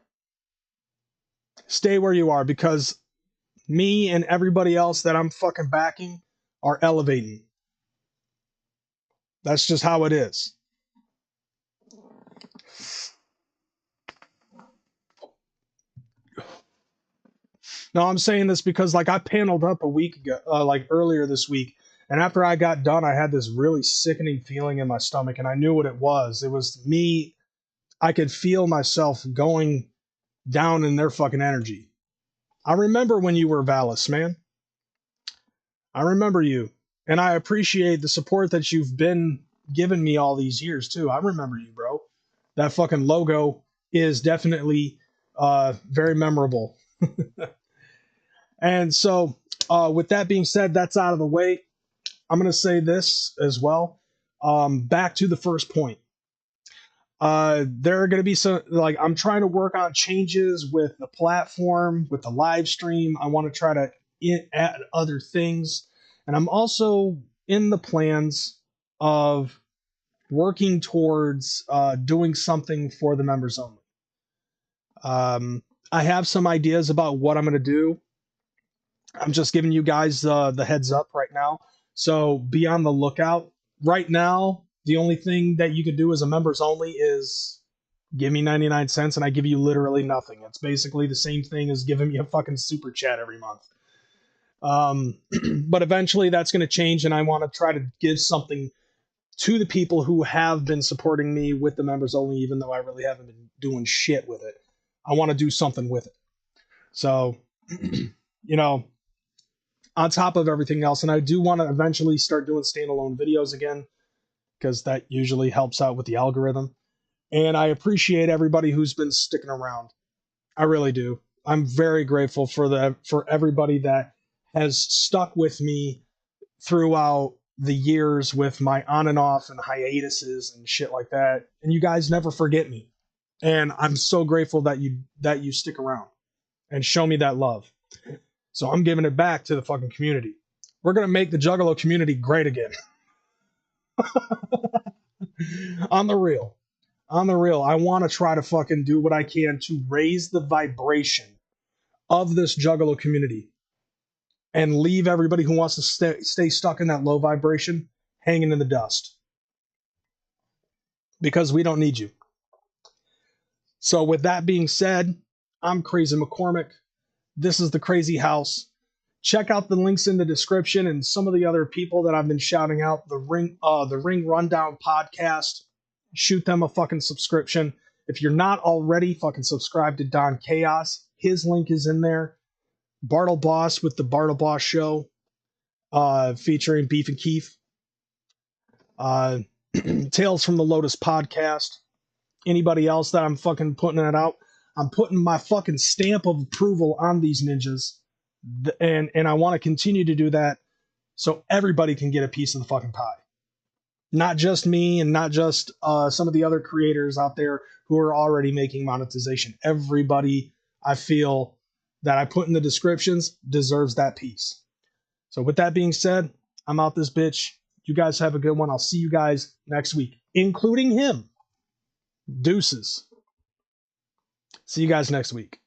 Stay where you are, because me and everybody else that I'm fucking backing are elevating. That's just how it is. No, I'm saying this because, like, I paneled up a week ago, earlier this week, and after I got done, I had this really sickening feeling in my stomach, and I knew what it was. It was me. I could feel myself going down in their fucking energy. I remember when you were Valis, man. I remember you, and I appreciate the support that you've been giving me all these years, too. I remember you, bro. That fucking logo is definitely very memorable. And so, with that being said, that's out of the way. I'm going to say this as well. Back to the first point. There are going to be some, like, I'm trying to work on changes with the platform, with the live stream. I want to try to add other things. And I'm also in the plans of working towards doing something for the members only. I have some ideas about what I'm going to do. I'm just giving you guys the heads up right now. So be on the lookout. Right now, the only thing that you can do as a members only is give me 99 cents and I give you literally nothing. It's basically the same thing as giving me a fucking super chat every month. But eventually that's going to change, and I want to try to give something to the people who have been supporting me with the members only, even though I really haven't been doing shit with it. I want to do something with it. So, you know, on top of everything else, and I do want to eventually start doing standalone videos again, because that usually helps out with the algorithm. And I appreciate everybody who's been sticking around. I really do. I'm very grateful for everybody that has stuck with me throughout the years with my on and off and hiatuses and shit like that. And you guys never forget me. And I'm so grateful that you stick around and show me that love. So I'm giving it back to the fucking community. We're going to make the Juggalo community great again. On the real, I want to try to fucking do what I can to raise the vibration of this Juggalo community and leave everybody who wants to stay stuck in that low vibration hanging in the dust. Because we don't need you. So with that being said, I'm Crazy McKormik. This is the Crazy House. Check out the links in the description and some of the other people that I've been shouting out. The Ring Rundown podcast. Shoot them a fucking subscription. If you're not already, fucking subscribe to Don Chaos. His link is in there. Bartle Boss with the Bartle Boss Show, featuring Beef and Keith. Tales from the Lotus podcast. Anybody else that I'm fucking putting it out, I'm putting my fucking stamp of approval on these ninjas. And I want to continue to do that so everybody can get a piece of the fucking pie. Not just me and not just some of the other creators out there who are already making monetization. Everybody I feel that I put in the descriptions deserves that piece. So with that being said, I'm out this bitch. You guys have a good one. I'll see you guys next week, including him. Deuces. See you guys next week.